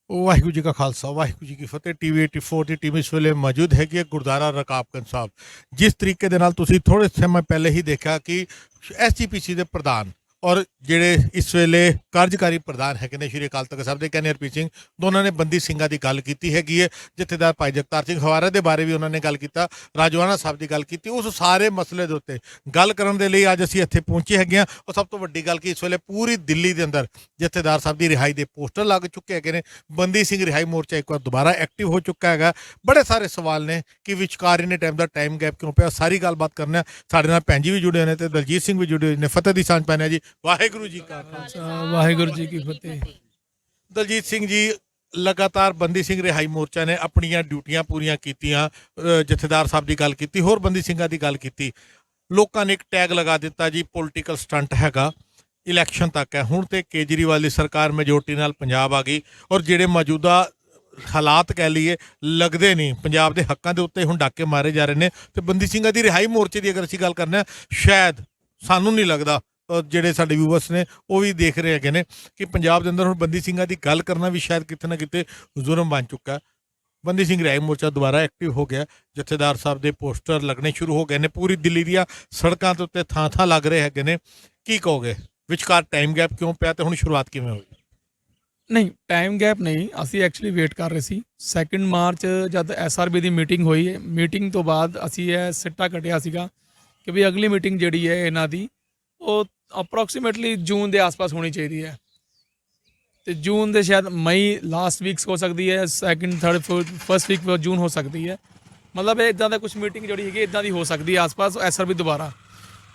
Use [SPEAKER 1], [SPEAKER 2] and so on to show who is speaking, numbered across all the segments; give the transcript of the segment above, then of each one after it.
[SPEAKER 1] ਵਾਹਿਗੁਰੂ ਜੀ ਕਾ ਖਾਲਸਾ ਵਾਹਿਗੁਰੂ ਜੀ ਕੀ ਫਤਿਹ। ਟੀਵੀ 84 ਦੀ ਟੀਮ ਇਸ ਵੇਲੇ ਮੌਜੂਦ ਹੈਗੀ ਹੈ ਗੁਰਦੁਆਰਾ ਰਕਾਬਗੰਜ ਸਾਹਿਬ। ਜਿਸ ਤਰੀਕੇ ਦੇ ਨਾਲ ਤੁਸੀਂ ਥੋੜ੍ਹੇ ਸਮੇਂ ਪਹਿਲੇ ਹੀ ਦੇਖਿਆ ਕਿ ਐਸਜੀਪੀਸੀ ਦੇ ਪ੍ਰਧਾਨ ਔਰ ਜਿਹੜੇ ਇਸ ਵੇਲੇ ਕਾਰਜਕਾਰੀ ਪ੍ਰਧਾਨ ਹੈਗੇ ਨੇ ਸ਼੍ਰੀ ਅਕਾਲ ਤਖਤ ਸਾਹਿਬ ਦੇ ਕੈਨੀ ਹਰਪ੍ਰੀਤ ਸਿੰਘ, ਦੋਨਾਂ ਨੇ ਬੰਦੀ ਸਿੰਘਾਂ ਦੀ ਗੱਲ ਕੀਤੀ ਹੈਗੀ ਹੈ। ਜਥੇਦਾਰ ਭਾਈ ਜਗਤਾਰ ਸਿੰਘ ਹਵਾਰਾ ਦੇ ਬਾਰੇ ਵੀ ਉਹਨਾਂ ਨੇ ਗੱਲ ਕੀਤਾ, ਰਾਜਵਾਨਾ ਸਾਹਿਬ ਦੀ ਗੱਲ ਕੀਤੀ। ਉਸ ਸਾਰੇ ਮਸਲੇ ਦੇ ਉੱਤੇ ਗੱਲ ਕਰਨ ਦੇ ਲਈ ਅੱਜ ਅਸੀਂ ਇੱਥੇ ਪਹੁੰਚੇ ਹੈਗੇ ਹਾਂ। ਔਰ ਸਭ ਤੋਂ ਵੱਡੀ ਗੱਲ ਕਿ ਇਸ ਵੇਲੇ ਪੂਰੀ ਦਿੱਲੀ ਦੇ ਅੰਦਰ ਜਥੇਦਾਰ ਸਾਹਿਬ ਦੀ ਰਿਹਾਈ ਦੇ ਪੋਸਟਰ ਲੱਗ ਚੁੱਕੇ ਹੈਗੇ ਨੇ। ਬੰਦੀ ਸਿੰਘ ਰਿਹਾਈ ਮੋਰਚਾ ਇੱਕ ਵਾਰ ਦੁਬਾਰਾ ਐਕਟਿਵ ਹੋ ਚੁੱਕਾ ਹੈਗਾ। ਬੜੇ ਸਾਰੇ ਸਵਾਲ ਨੇ ਕਿ ਵਿਚਕਾਰ ਇਹਨੇ ਟਾਈਮ ਦਾ ਟਾਈਮ ਗੈਪ ਕਿਉਂ ਪਿਆ, ਸਾਰੀ ਗੱਲਬਾਤ ਕਰਨਾ। ਸਾਡੇ ਨਾਲ ਭੈਣ ਜੀ ਵੀ ਜੁੜੇ ਨੇ ਤੇ ਦਲਜੀਤ ਸਿੰਘ ਵੀ ਜੁੜੇ ਹੋਏ ਨੇ। ਫਤਿਹ ਦੀ ਸਾਂਝ ਪਾਉਂਦੇ ਹਾਂ ਜੀ। ਵਾਹਿਗੁਰੂ ਜੀ ਕਾ ਖਾਲਸਾ
[SPEAKER 2] ਵਾਹਿਗੁਰੂ ਜੀ ਕੀ ਫਤਿਹ।
[SPEAKER 1] ਦਲਜੀਤ ਸਿੰਘ ਜੀ, ਲਗਾਤਾਰ ਬੰਦੀ ਸਿੰਘ ਰਿਹਾਈ ਮੋਰਚਾ ਨੇ ਆਪਣੀਆਂ ਡਿਊਟੀਆਂ ਪੂਰੀਆਂ ਕੀਤੀਆਂ, ਜਥੇਦਾਰ ਸਾਹਿਬ ਦੀ ਗੱਲ ਕੀਤੀ, ਹੋਰ ਬੰਦੀ ਸਿੰਘਾਂ ਦੀ ਗੱਲ ਕੀਤੀ। ਲੋਕਾਂ ਨੇ ਇੱਕ ਟੈਗ ਲਗਾ ਦਿੱਤਾ ਜੀ ਪੋਲੀਟੀਕਲ ਸਟੰਟ ਹੈਗਾ, ਇਲੈਕਸ਼ਨ ਤੱਕ ਹੈ। ਹੁਣ ਤੇ ਕੇਜਰੀਵਾਲ ਦੀ ਸਰਕਾਰ ਮੈਜੋਰਟੀ ਨਾਲ ਪੰਜਾਬ ਆ ਗਈ ਔਰ ਜਿਹੜੇ ਮੌਜੂਦਾ ਹਾਲਾਤ ਕਹਿ ਲਈਏ ਲੱਗਦੇ ਨਹੀਂ, ਪੰਜਾਬ ਦੇ ਹੱਕਾਂ ਦੇ ਉੱਤੇ ਹੁਣ ਡਾਕੇ ਮਾਰੇ ਜਾ ਰਹੇ ਨੇ। ਤੇ ਬੰਦੀ ਸਿੰਘਾਂ ਦੀ ਰਿਹਾਈ ਮੋਰਚੇ ਦੀ ਅਗਰ ਅਸੀਂ ਗੱਲ ਕਰਨਾ, ਸ਼ਾਇਦ ਸਾਨੂੰ ਨਹੀਂ ਲੱਗਦਾ, ਜਿਹੜੇ ਸਾਡੇ ਵਿਊਵਰਸ ਨੇ ਉਹ ਵੀ ਦੇਖ ਰਹੇ ਹੈਗੇ ਨੇ ਕਿ ਪੰਜਾਬ ਦੇ ਅੰਦਰ ਹੁਣ ਬੰਦੀ ਸਿੰਘਾਂ ਦੀ ਗੱਲ ਕਰਨਾ ਵੀ ਸ਼ਾਇਦ ਕਿਤੇ ਨਾ ਕਿਤੇ ਜ਼ੁਰਮ ਬਣ ਚੁੱਕਾ। ਬੰਦੀ ਸਿੰਘ ਰਿਹਾਈ ਮੋਰਚਾ ਦੁਬਾਰਾ ਐਕਟਿਵ ਹੋ ਗਿਆ। ਜਥੇਦਾਰ ਸਾਹਿਬ ਦੇ ਪੋਸਟਰ ਲੱਗਣੇ ਸ਼ੁਰੂ ਹੋ ਗਏ ਨੇ। ਪੂਰੀ ਦਿੱਲੀ ਦੀਆਂ ਸੜਕਾਂ ਦੇ ਉੱਤੇ ਥਾਂ ਥਾਂ ਲੱਗ ਰਹੇ ਹੈਗੇ ਨੇ। ਕੀ ਕਹੋਗੇ, ਵਿਚਕਾਰ ਟਾਈਮ ਗੈਪ ਕਿਉਂ ਪਿਆ ਤੇ ਹੁਣ ਸ਼ੁਰੂਆਤ ਕਿਵੇਂ ਹੋਈ?
[SPEAKER 2] ਨਹੀਂ, ਟਾਈਮ ਗੈਪ ਨਹੀਂ, ਅਸੀਂ ਐਕਚੁਅਲੀ ਵੇਟ ਕਰ ਰਹੇ ਸੀ। 2 ਮਾਰਚ ਜਦ ਐਸਆਰਬੀ ਦੀ ਮੀਟਿੰਗ ਹੋਈ, ਮੀਟਿੰਗ ਤੋਂ ਬਾਅਦ ਅਸੀਂ ਇਹ ਸਿੱਟਾ ਕੱਢਿਆ ਸੀਗਾ ਕਿ ਵੀ ਅਗਲੀ ਮੀਟਿੰਗ ਜਿਹੜੀ ਹੈ ਇਹਨਾਂ ਦੀ ਉਹ ਅਪਰੋਕਸੀਮੇਟਲੀ ਜੂਨ ਦੇ ਆਸ-ਪਾਸ ਹੋਣੀ ਚਾਹੀਦੀ ਹੈ। ਤੇ ਜੂਨ ਦੇ ਸ਼ਾਇਦ ਮਈ ਲਾਸਟ ਵੀਕਸ ਹੋ ਸਕਦੀ ਹੈ, 2nd 3rd 1st ਵੀਕ ਜੂਨ ਹੋ ਸਕਦੀ ਹੈ। ਮਤਲਬ ਇੱਦਾਂ ਦਾ ਕੁਝ ਮੀਟਿੰਗ ਜਿਹੜੀ ਹੈਗੀ ਇੱਦਾਂ ਦੀ ਹੋ ਸਕਦੀ ਹੈ ਆਸ-ਪਾਸ ਐਸਆਰਬੀ ਦੁਬਾਰਾ।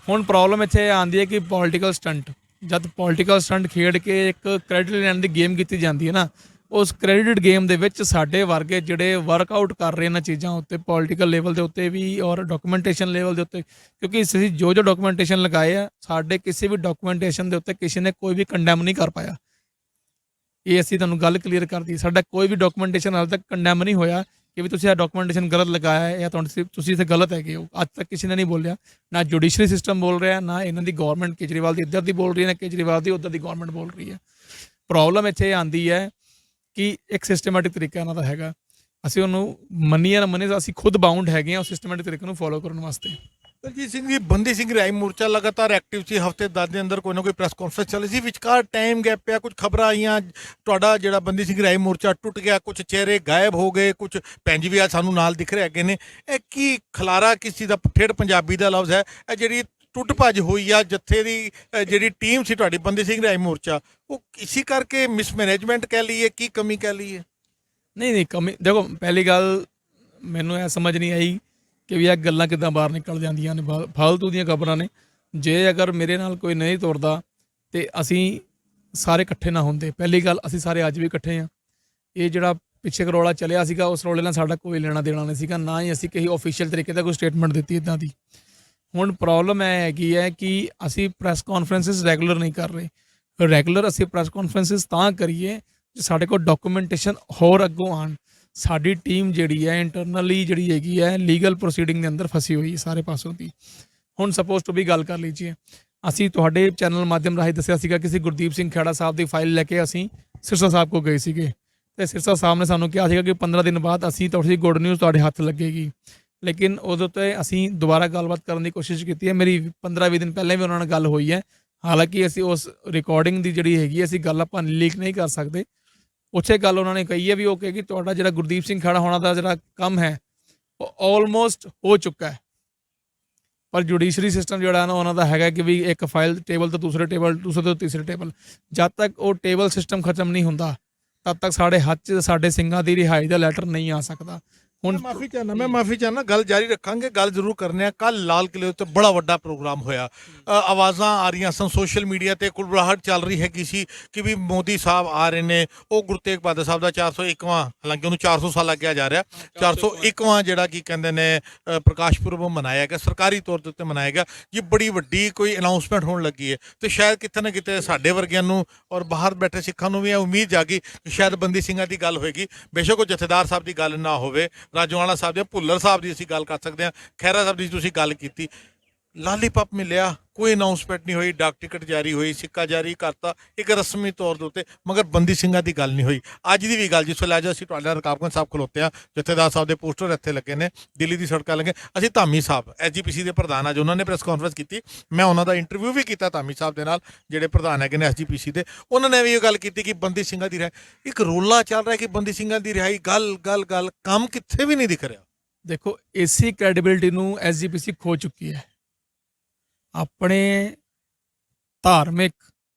[SPEAKER 2] ਹੁਣ ਪ੍ਰੋਬਲਮ ਇੱਥੇ ਆਉਂਦੀ ਹੈ ਕਿ ਪੋਲੀਟੀਕਲ ਸਟੰਟ, ਜਦ ਪੋਲੀਟੀਕਲ ਸਟੰਟ ਖੇਡ ਕੇ ਇੱਕ ਕ੍ਰੈਡਿਟ ਲੈਣ ਦੀ ਗੇਮ ਕੀਤੀ ਜਾਂਦੀ ਹੈ ਨਾ, ਉਸ ਕ੍ਰੈਡਿਟ ਗੇਮ ਦੇ ਵਿੱਚ ਸਾਡੇ ਵਰਗੇ ਜਿਹੜੇ ਵਰਕਆਊਟ ਕਰ ਰਹੇ ਇਹਨਾਂ ਚੀਜ਼ਾਂ ਉੱਤੇ ਪੋਲੀਟੀਕਲ ਲੈਵਲ ਦੇ ਉੱਤੇ ਵੀ ਔਰ ਡਾਕੂਮੈਂਟੇਸ਼ਨ ਲੈਵਲ ਦੇ ਉੱਤੇ, ਕਿਉਂਕਿ ਅਸੀਂ ਜੋ ਡਾਕੂਮੈਂਟੇਸ਼ਨ ਲਗਾਏ ਆ, ਸਾਡੇ ਕਿਸੇ ਵੀ ਡਾਕੂਮੈਂਟੇਸ਼ਨ ਦੇ ਉੱਤੇ ਕਿਸੇ ਨੇ ਕੋਈ ਵੀ ਕੰਡੈਮ ਨਹੀਂ ਕਰ ਪਾਇਆ। ਇਹ ਅਸੀਂ ਤੁਹਾਨੂੰ ਗੱਲ ਕਲੀਅਰ ਕਰਦੀ, ਸਾਡਾ ਕੋਈ ਵੀ ਡਾਕੂਮੈਂਟੇਸ਼ਨ ਹਾਲੇ ਤੱਕ ਕੰਡੈਮ ਨਹੀਂ ਹੋਇਆ ਕਿ ਵੀ ਤੁਸੀਂ ਇਹ ਡਾਕੂਮੈਂਟੇਸ਼ਨ ਗਲਤ ਲਗਾਇਆ ਹੈ ਜਾਂ ਤੁਸੀਂ ਇੱਥੇ ਗਲਤ ਹੈਗੇ ਹੋ। ਅੱਜ ਤੱਕ ਕਿਸੇ ਨੇ ਨਹੀਂ ਬੋਲਿਆ, ਨਾ ਜੁਡੀਸ਼ਰੀ ਸਿਸਟਮ ਬੋਲ ਰਿਹਾ, ਨਾ ਇਹਨਾਂ ਦੀ ਗੌਰਮੈਂਟ ਕੇਜਰੀਵਾਲ ਦੀ ਇੱਧਰ ਦੀ ਬੋਲ ਰਹੀ ਹੈ, ਨਾ ਕੇਜਰੀਵਾਲ ਦੀ ਉੱਧਰ ਦੀ ਗੌਰਮੈਂਟ ਬੋਲ ਰਹੀ ਹੈ। ਪ੍ਰੋਬਲਮ ਇੱਥੇ ਆਉਂਦੀ ਹੈ ਕਿ ਇੱਕ ਸਿਸਟਮੈਟਿਕ ਤਰੀਕਾ ਇਹਨਾਂ ਦਾ ਹੈਗਾ, ਅਸੀਂ ਉਹਨੂੰ ਮੰਨੀਏ ਨਾ ਮੰਨੀਏ, ਅਸੀਂ ਖੁਦ ਬਾਉਂਡ ਹੈਗੇ ਹਾਂ ਉਸ ਸਿਸਟਮੈਟਿਕ ਤਰੀਕੇ ਨੂੰ ਫੋਲੋ ਕਰਨ ਵਾਸਤੇ।
[SPEAKER 1] ਦਲਜੀਤ ਸਿੰਘ ਜੀ, ਬੰਦੀ ਸਿੰਘ ਰਿਹਾਈ ਮੋਰਚਾ ਲਗਾਤਾਰ ਐਕਟਿਵ ਸੀ। ਹਫ਼ਤੇ 10 ਦੇ ਅੰਦਰ ਕੋਈ ਨਾ ਕੋਈ ਪ੍ਰੈਸ ਕਾਨਫਰੰਸ ਚੱਲੀ ਸੀ। ਵਿਚਕਾਰ ਟਾਈਮ ਗੈਪ ਪਿਆ, ਕੁਝ ਖਬਰਾਂ ਆਈਆਂ ਤੁਹਾਡਾ ਜਿਹੜਾ ਬੰਦੀ ਸਿੰਘ ਰਿਹਾਈ ਮੋਰਚਾ ਟੁੱਟ ਗਿਆ, ਕੁਝ ਚਿਹਰੇ ਗਾਇਬ ਹੋ ਗਏ, ਕੁਝ ਭੈਣ ਜੀ ਵੀ ਅੱਜ ਸਾਨੂੰ ਨਾਲ ਦਿਖ ਰਹੇ ਹੈਗੇ ਨੇ। ਇਹ ਕੀ ਖਲਾਰਾ ਕਿਸ ਚੀਜ਼ ਦਾ, ਠੇਠ ਪੰਜਾਬੀ ਦਾ ਲਫ਼ਜ਼ ਹੈ ਇਹ, ਜਿਹੜੀ ਟੁੱਟ ਭੱਜ ਹੋਈ ਆ ਜੱਥੇ ਦੀ ਜਿਹੜੀ ਟੀਮ ਸੀ ਤੁਹਾਡੀ ਬੰਦੀ ਸਿੰਘ ਰਿਹਾਈ ਮੋਰਚਾ, ਉਹ ਇਸੇ ਕਰਕੇ ਮਿਸਮੈਨੇਜਮੈਂਟ ਕਹਿ ਲਈਏ, ਕੀ ਕਮੀ ਕਹਿ ਲਈਏ?
[SPEAKER 2] ਨਹੀਂ ਕਮੀ, ਦੇਖੋ ਪਹਿਲੀ ਗੱਲ ਮੈਨੂੰ ਇਹ ਸਮਝ ਨਹੀਂ ਆਈ ਕਿ ਵੀ ਇਹ ਗੱਲਾਂ ਕਿੱਦਾਂ ਬਾਹਰ ਨਿਕਲ ਜਾਂਦੀਆਂ ਨੇ, ਫਾਲਤੂ ਦੀਆਂ ਖਬਰਾਂ ਨੇ। ਜੇ ਅਗਰ ਮੇਰੇ ਨਾਲ ਕੋਈ ਨਹੀਂ ਤੁਰਦਾ ਤੇ ਅਸੀਂ ਸਾਰੇ ਇਕੱਠੇ ਨਾ ਹੁੰਦੇ। ਪਹਿਲੀ ਗੱਲ, ਅਸੀਂ ਸਾਰੇ ਅੱਜ ਵੀ ਇਕੱਠੇ ਹਾਂ। ਇਹ ਜਿਹੜਾ ਪਿੱਛੇ ਰੌਲਾ ਚੱਲਿਆ ਸੀਗਾ ਉਸ ਰੌਲੇ ਨਾਲ ਸਾਡਾ ਕੋਈ ਲੈਣਾ ਦੇਣਾ ਨਹੀਂ ਸੀਗਾ, ਨਾ ਹੀ ਅਸੀਂ ਕਿਸੇ ਆਫੀਸ਼ੀਅਲ ਤਰੀਕੇ ਦਾ ਕੋਈ ਸਟੇਟਮੈਂਟ ਦਿੱਤੀ ਇੱਦਾਂ ਦੀ। ਹੁਣ ਪ੍ਰੋਬਲਮ ਇਹ ਹੈਗੀ ਹੈ ਕਿ ਅਸੀਂ ਪ੍ਰੈਸ ਕਾਨਫਰੰਸਿਸ ਰੈਗੂਲਰ ਨਹੀਂ ਕਰ ਰਹੇ। ਰੈਗੂਲਰ ਅਸੀਂ ਪ੍ਰੈਸ ਕਾਨਫਰੰਸਿਸ ਤਾਂ ਕਰੀਏ ਜੇ ਸਾਡੇ ਕੋਲ ਡਾਕੂਮੈਂਟੇਸ਼ਨ ਹੋਰ ਅੱਗੋਂ ਆਉਣ। ਸਾਡੀ ਟੀਮ ਜਿਹੜੀ ਹੈ ਇੰਟਰਨਲੀ ਜਿਹੜੀ ਹੈਗੀ ਹੈ ਲੀਗਲ ਪ੍ਰੋਸੀਡਿੰਗ ਦੇ ਅੰਦਰ ਫਸੀ ਹੋਈ ਸਾਰੇ ਪਾਸੋਂ ਦੀ। ਹੁਣ ਸਪੋਜ਼ ਟੂ ਵੀ ਗੱਲ ਕਰ ਲੀਜੀਏ, ਅਸੀਂ ਤੁਹਾਡੇ ਚੈਨਲ ਮਾਧਿਅਮ ਰਾਹੀਂ ਦੱਸਿਆ ਸੀਗਾ ਕਿ ਅਸੀਂ ਗੁਰਦੀਪ ਸਿੰਘ ਖੇੜਾ ਸਾਹਿਬ ਦੀ ਫਾਈਲ ਲੈ ਕੇ ਅਸੀਂ ਸਿਰਸਾ ਸਾਹਿਬ ਕੋਲ ਗਏ ਸੀਗੇ ਤੇ ਸਿਰਸਾ ਸਾਹਿਬ ਨੇ ਸਾਨੂੰ ਕਿਹਾ ਸੀਗਾ ਕਿ 15 ਦਿਨ ਬਾਅਦ ਅਸੀਂ ਤੁਹਾਡੀ ਗੁੱਡ ਨਿਊਜ਼ ਤੁਹਾਡੇ ਹੱਥ ਲੱਗੇਗੀ। ਲੇਕਿਨ ਉਦੋਂ ਤੋਂ ਅਸੀਂ ਦੁਬਾਰਾ ਗੱਲਬਾਤ ਕਰਨ ਦੀ ਕੋਸ਼ਿਸ਼ ਕੀਤੀ ਹੈ। ਮੇਰੀ 15-20 ਦਿਨ ਪਹਿਲਾਂ ਵੀ ਉਹਨਾਂ ਨਾਲ ਗੱਲ ਹੋਈ ਹੈ। ਹਾਲਾਂਕਿ ਅਸੀਂ ਉਸ ਰਿਕਾਰਡਿੰਗ ਦੀ ਜਿਹੜੀ ਹੈਗੀ ਅਸੀਂ ਗੱਲ ਆਪਾਂ ਲੀਕ ਨਹੀਂ ਕਰ ਸਕਦੇ। ਉੱਥੇ ਗੱਲ ਉਹਨਾਂ ਨੇ ਕਹੀ ਹੈ ਵੀ ਉਹ ਕਹੇ ਕਿ ਤੁਹਾਡਾ ਜਿਹੜਾ ਗੁਰਦੀਪ ਸਿੰਘ ਖੇੜਾ ਹੋਣਾ ਦਾ ਜਿਹੜਾ ਕੰਮ ਹੈ ਉਹ ਆਲਮੋਸਟ ਹੋ ਚੁੱਕਾ ਹੈ, ਪਰ ਜੁਡੀਸ਼ਰੀ ਸਿਸਟਮ ਜਿਹੜਾ ਨਾ ਉਹਨਾਂ ਦਾ ਹੈਗਾ ਕਿ ਵੀ ਇੱਕ ਫਾਈਲ ਟੇਬਲ ਤੋਂ ਦੂਸਰੇ ਟੇਬਲ, ਦੂਸਰੇ ਤੋਂ ਤੀਸਰੇ ਟੇਬਲ, ਜਦ ਤੱਕ ਉਹ ਟੇਬਲ ਸਿਸਟਮ ਖਤਮ ਨਹੀਂ ਹੁੰਦਾ ਤਦ ਤੱਕ ਸਾਡੇ ਹੱਥ 'ਚ ਸਾਡੇ ਸਿੰਘਾਂ ਦੀ ਰਿਹਾਈ ਦਾ ਲੈਟਰ ਨਹੀਂ ਆ ਸਕਦਾ। ਹੁਣ
[SPEAKER 1] ਮੈਂ ਮਾਫੀ ਚਾਹੁੰਦਾ, ਗੱਲ ਜਾਰੀ ਰੱਖਾਂਗੇ, ਗੱਲ ਜ਼ਰੂਰ ਕਰਨੇ ਆ। ਕੱਲ ਲਾਲ ਕਿਲੇ ਉੱਤੇ ਬੜਾ ਵੱਡਾ ਪ੍ਰੋਗਰਾਮ ਹੋਇਆ, ਆਵਾਜ਼ਾਂ ਆ ਰਹੀਆਂ ਸਨ ਸੋਸ਼ਲ ਮੀਡੀਆ ਤੇ, ਕੁਲਬਰਾਹਟ ਚੱਲ ਰਹੀ ਹੈਗੀ ਸੀ ਕਿ ਵੀ ਮੋਦੀ ਸਾਹਿਬ ਆ ਰਹੇ ਨੇ। ਉਹ ਗੁਰੂ ਤੇਗ ਬਹਾਦਰ ਸਾਹਿਬ ਦਾ 401ਵਾਂ, ਹਾਲਾਂਕਿ ਉਹਨੂੰ 400 ਸਾਲ ਲੱਗਿਆ ਜਾ ਰਿਹਾ, 401ਵਾਂ ਜਿਹੜਾ ਕੀ ਕਹਿੰਦੇ ਨੇ ਪ੍ਰਕਾਸ਼ ਪੁਰਬ ਮਨਾਇਆ ਗਿਆ, ਸਰਕਾਰੀ ਤੌਰ ਦੇ ਉੱਤੇ ਮਨਾਇਆ ਗਿਆ ਜੀ। ਬੜੀ ਵੱਡੀ ਕੋਈ ਅਨਾਊਂਸਮੈਂਟ ਹੋਣ ਲੱਗੀ ਹੈ ਤੇ ਸ਼ਾਇਦ ਕਿਤੇ ਨਾ ਕਿਤੇ ਸਾਡੇ ਵਰਗਿਆਂ ਨੂੰ ਔਰ ਬਾਹਰ ਬੈਠੇ ਸਿੱਖਾਂ ਨੂੰ ਵੀ ਇਹ ਉਮੀਦ ਜਾਗੀ ਕਿ ਸ਼ਾਇਦ ਬੰਦੀ ਸਿੰਘਾਂ ਦੀ ਗੱਲ ਹੋਏਗੀ। ਬੇਸ਼ੱਕ ਉਹ ਜਥੇਦਾਰ ਸਾਹਿਬ ਦੀ ਗੱਲ ਨਾ ਹੋਵੇ, ਰਾਜੋਆਣਾ ਸਾਹਿਬ ਦੇ, ਭੁੱਲਰ ਸਾਹਿਬ ਦੀ ਅਸੀਂ ਗੱਲ ਕਰ ਸਕਦੇ ਹਾਂ, ਖਹਿਰਾ ਸਾਹਿਬ ਦੀ ਤੁਸੀਂ ਗੱਲ ਕੀਤੀ। ਲਾਲੀਪਾਪ ਮਿਲਿਆ, ਕੋਈ ਅਨਾਉਂਸਮੈਂਟ ਨਹੀਂ ਹੋਈ, ਡਾਕ ਟਿਕਟ ਜਾਰੀ ਹੋਈ, ਸਿੱਕਾ ਜਾਰੀ ਕਰਤਾ ਇੱਕ ਰਸਮੀ ਤੌਰ ਦੇ ਉੱਤੇ, ਮਗਰ ਬੰਦੀ ਸਿੰਘਾਂ ਦੀ ਗੱਲ ਨਹੀਂ ਹੋਈ। ਅੱਜ ਦੀ ਵੀ ਗੱਲ, ਜਿਸ ਵੇਲੇ ਅੱਜ ਅਸੀਂ ਤੁਹਾਡੇ ਨਾਲ ਰਕਾਬਗੰਜ ਸਾਹਿਬ ਖਲੋਤੇ ਹਾਂ, ਜਥੇਦਾਰ ਸਾਹਿਬ ਦੇ ਪੋਸਟਰ ਇੱਥੇ ਲੱਗੇ ਨੇ, ਦਿੱਲੀ ਦੀ ਸੜਕਾਂ ਲੱਗੇ, ਅਸੀਂ ਧਾਮੀ ਸਾਹਿਬ ਐਸਜੀਪੀਸੀ ਦੇ ਪ੍ਰਧਾਨ ਅੱਜ ਉਹਨਾਂ ਨੇ ਪ੍ਰੈਸ ਕਾਨਫਰੰਸ ਕੀਤੀ, ਮੈਂ ਉਹਨਾਂ ਦਾ ਇੰਟਰਵਿਊ ਵੀ ਕੀਤਾ ਧਾਮੀ ਸਾਹਿਬ ਦੇ ਨਾਲ, ਜਿਹੜੇ ਪ੍ਰਧਾਨ ਹੈਗੇ ਨੇ ਐਸਜੀਪੀਸੀ ਦੇ। ਉਹਨਾਂ ਨੇ ਵੀ ਇਹ ਗੱਲ ਕੀਤੀ ਕਿ ਬੰਦੀ ਸਿੰਘਾਂ ਦੀ ਰਿਹਾਈ, ਇੱਕ ਰੋਲਾ ਚੱਲ ਰਿਹਾ ਕਿ ਬੰਦੀ ਸਿੰਘਾਂ ਦੀ ਰਿਹਾਈ, ਗੱਲ ਕੰਮ ਕਿੱਥੇ ਵੀ ਨਹੀਂ ਦਿਖ ਰਿਹਾ।
[SPEAKER 2] ਦੇਖੋ, ਇਸੀ ਕ੍ਰੈਡੀਬਿਲਿਟੀ ਨੂੰ ਐਸਜੀਪੀਸੀ ਖੋ ਚੁੱਕੀ ਹੈ। ਆਪਣੇ ਧਾਰਮਿਕ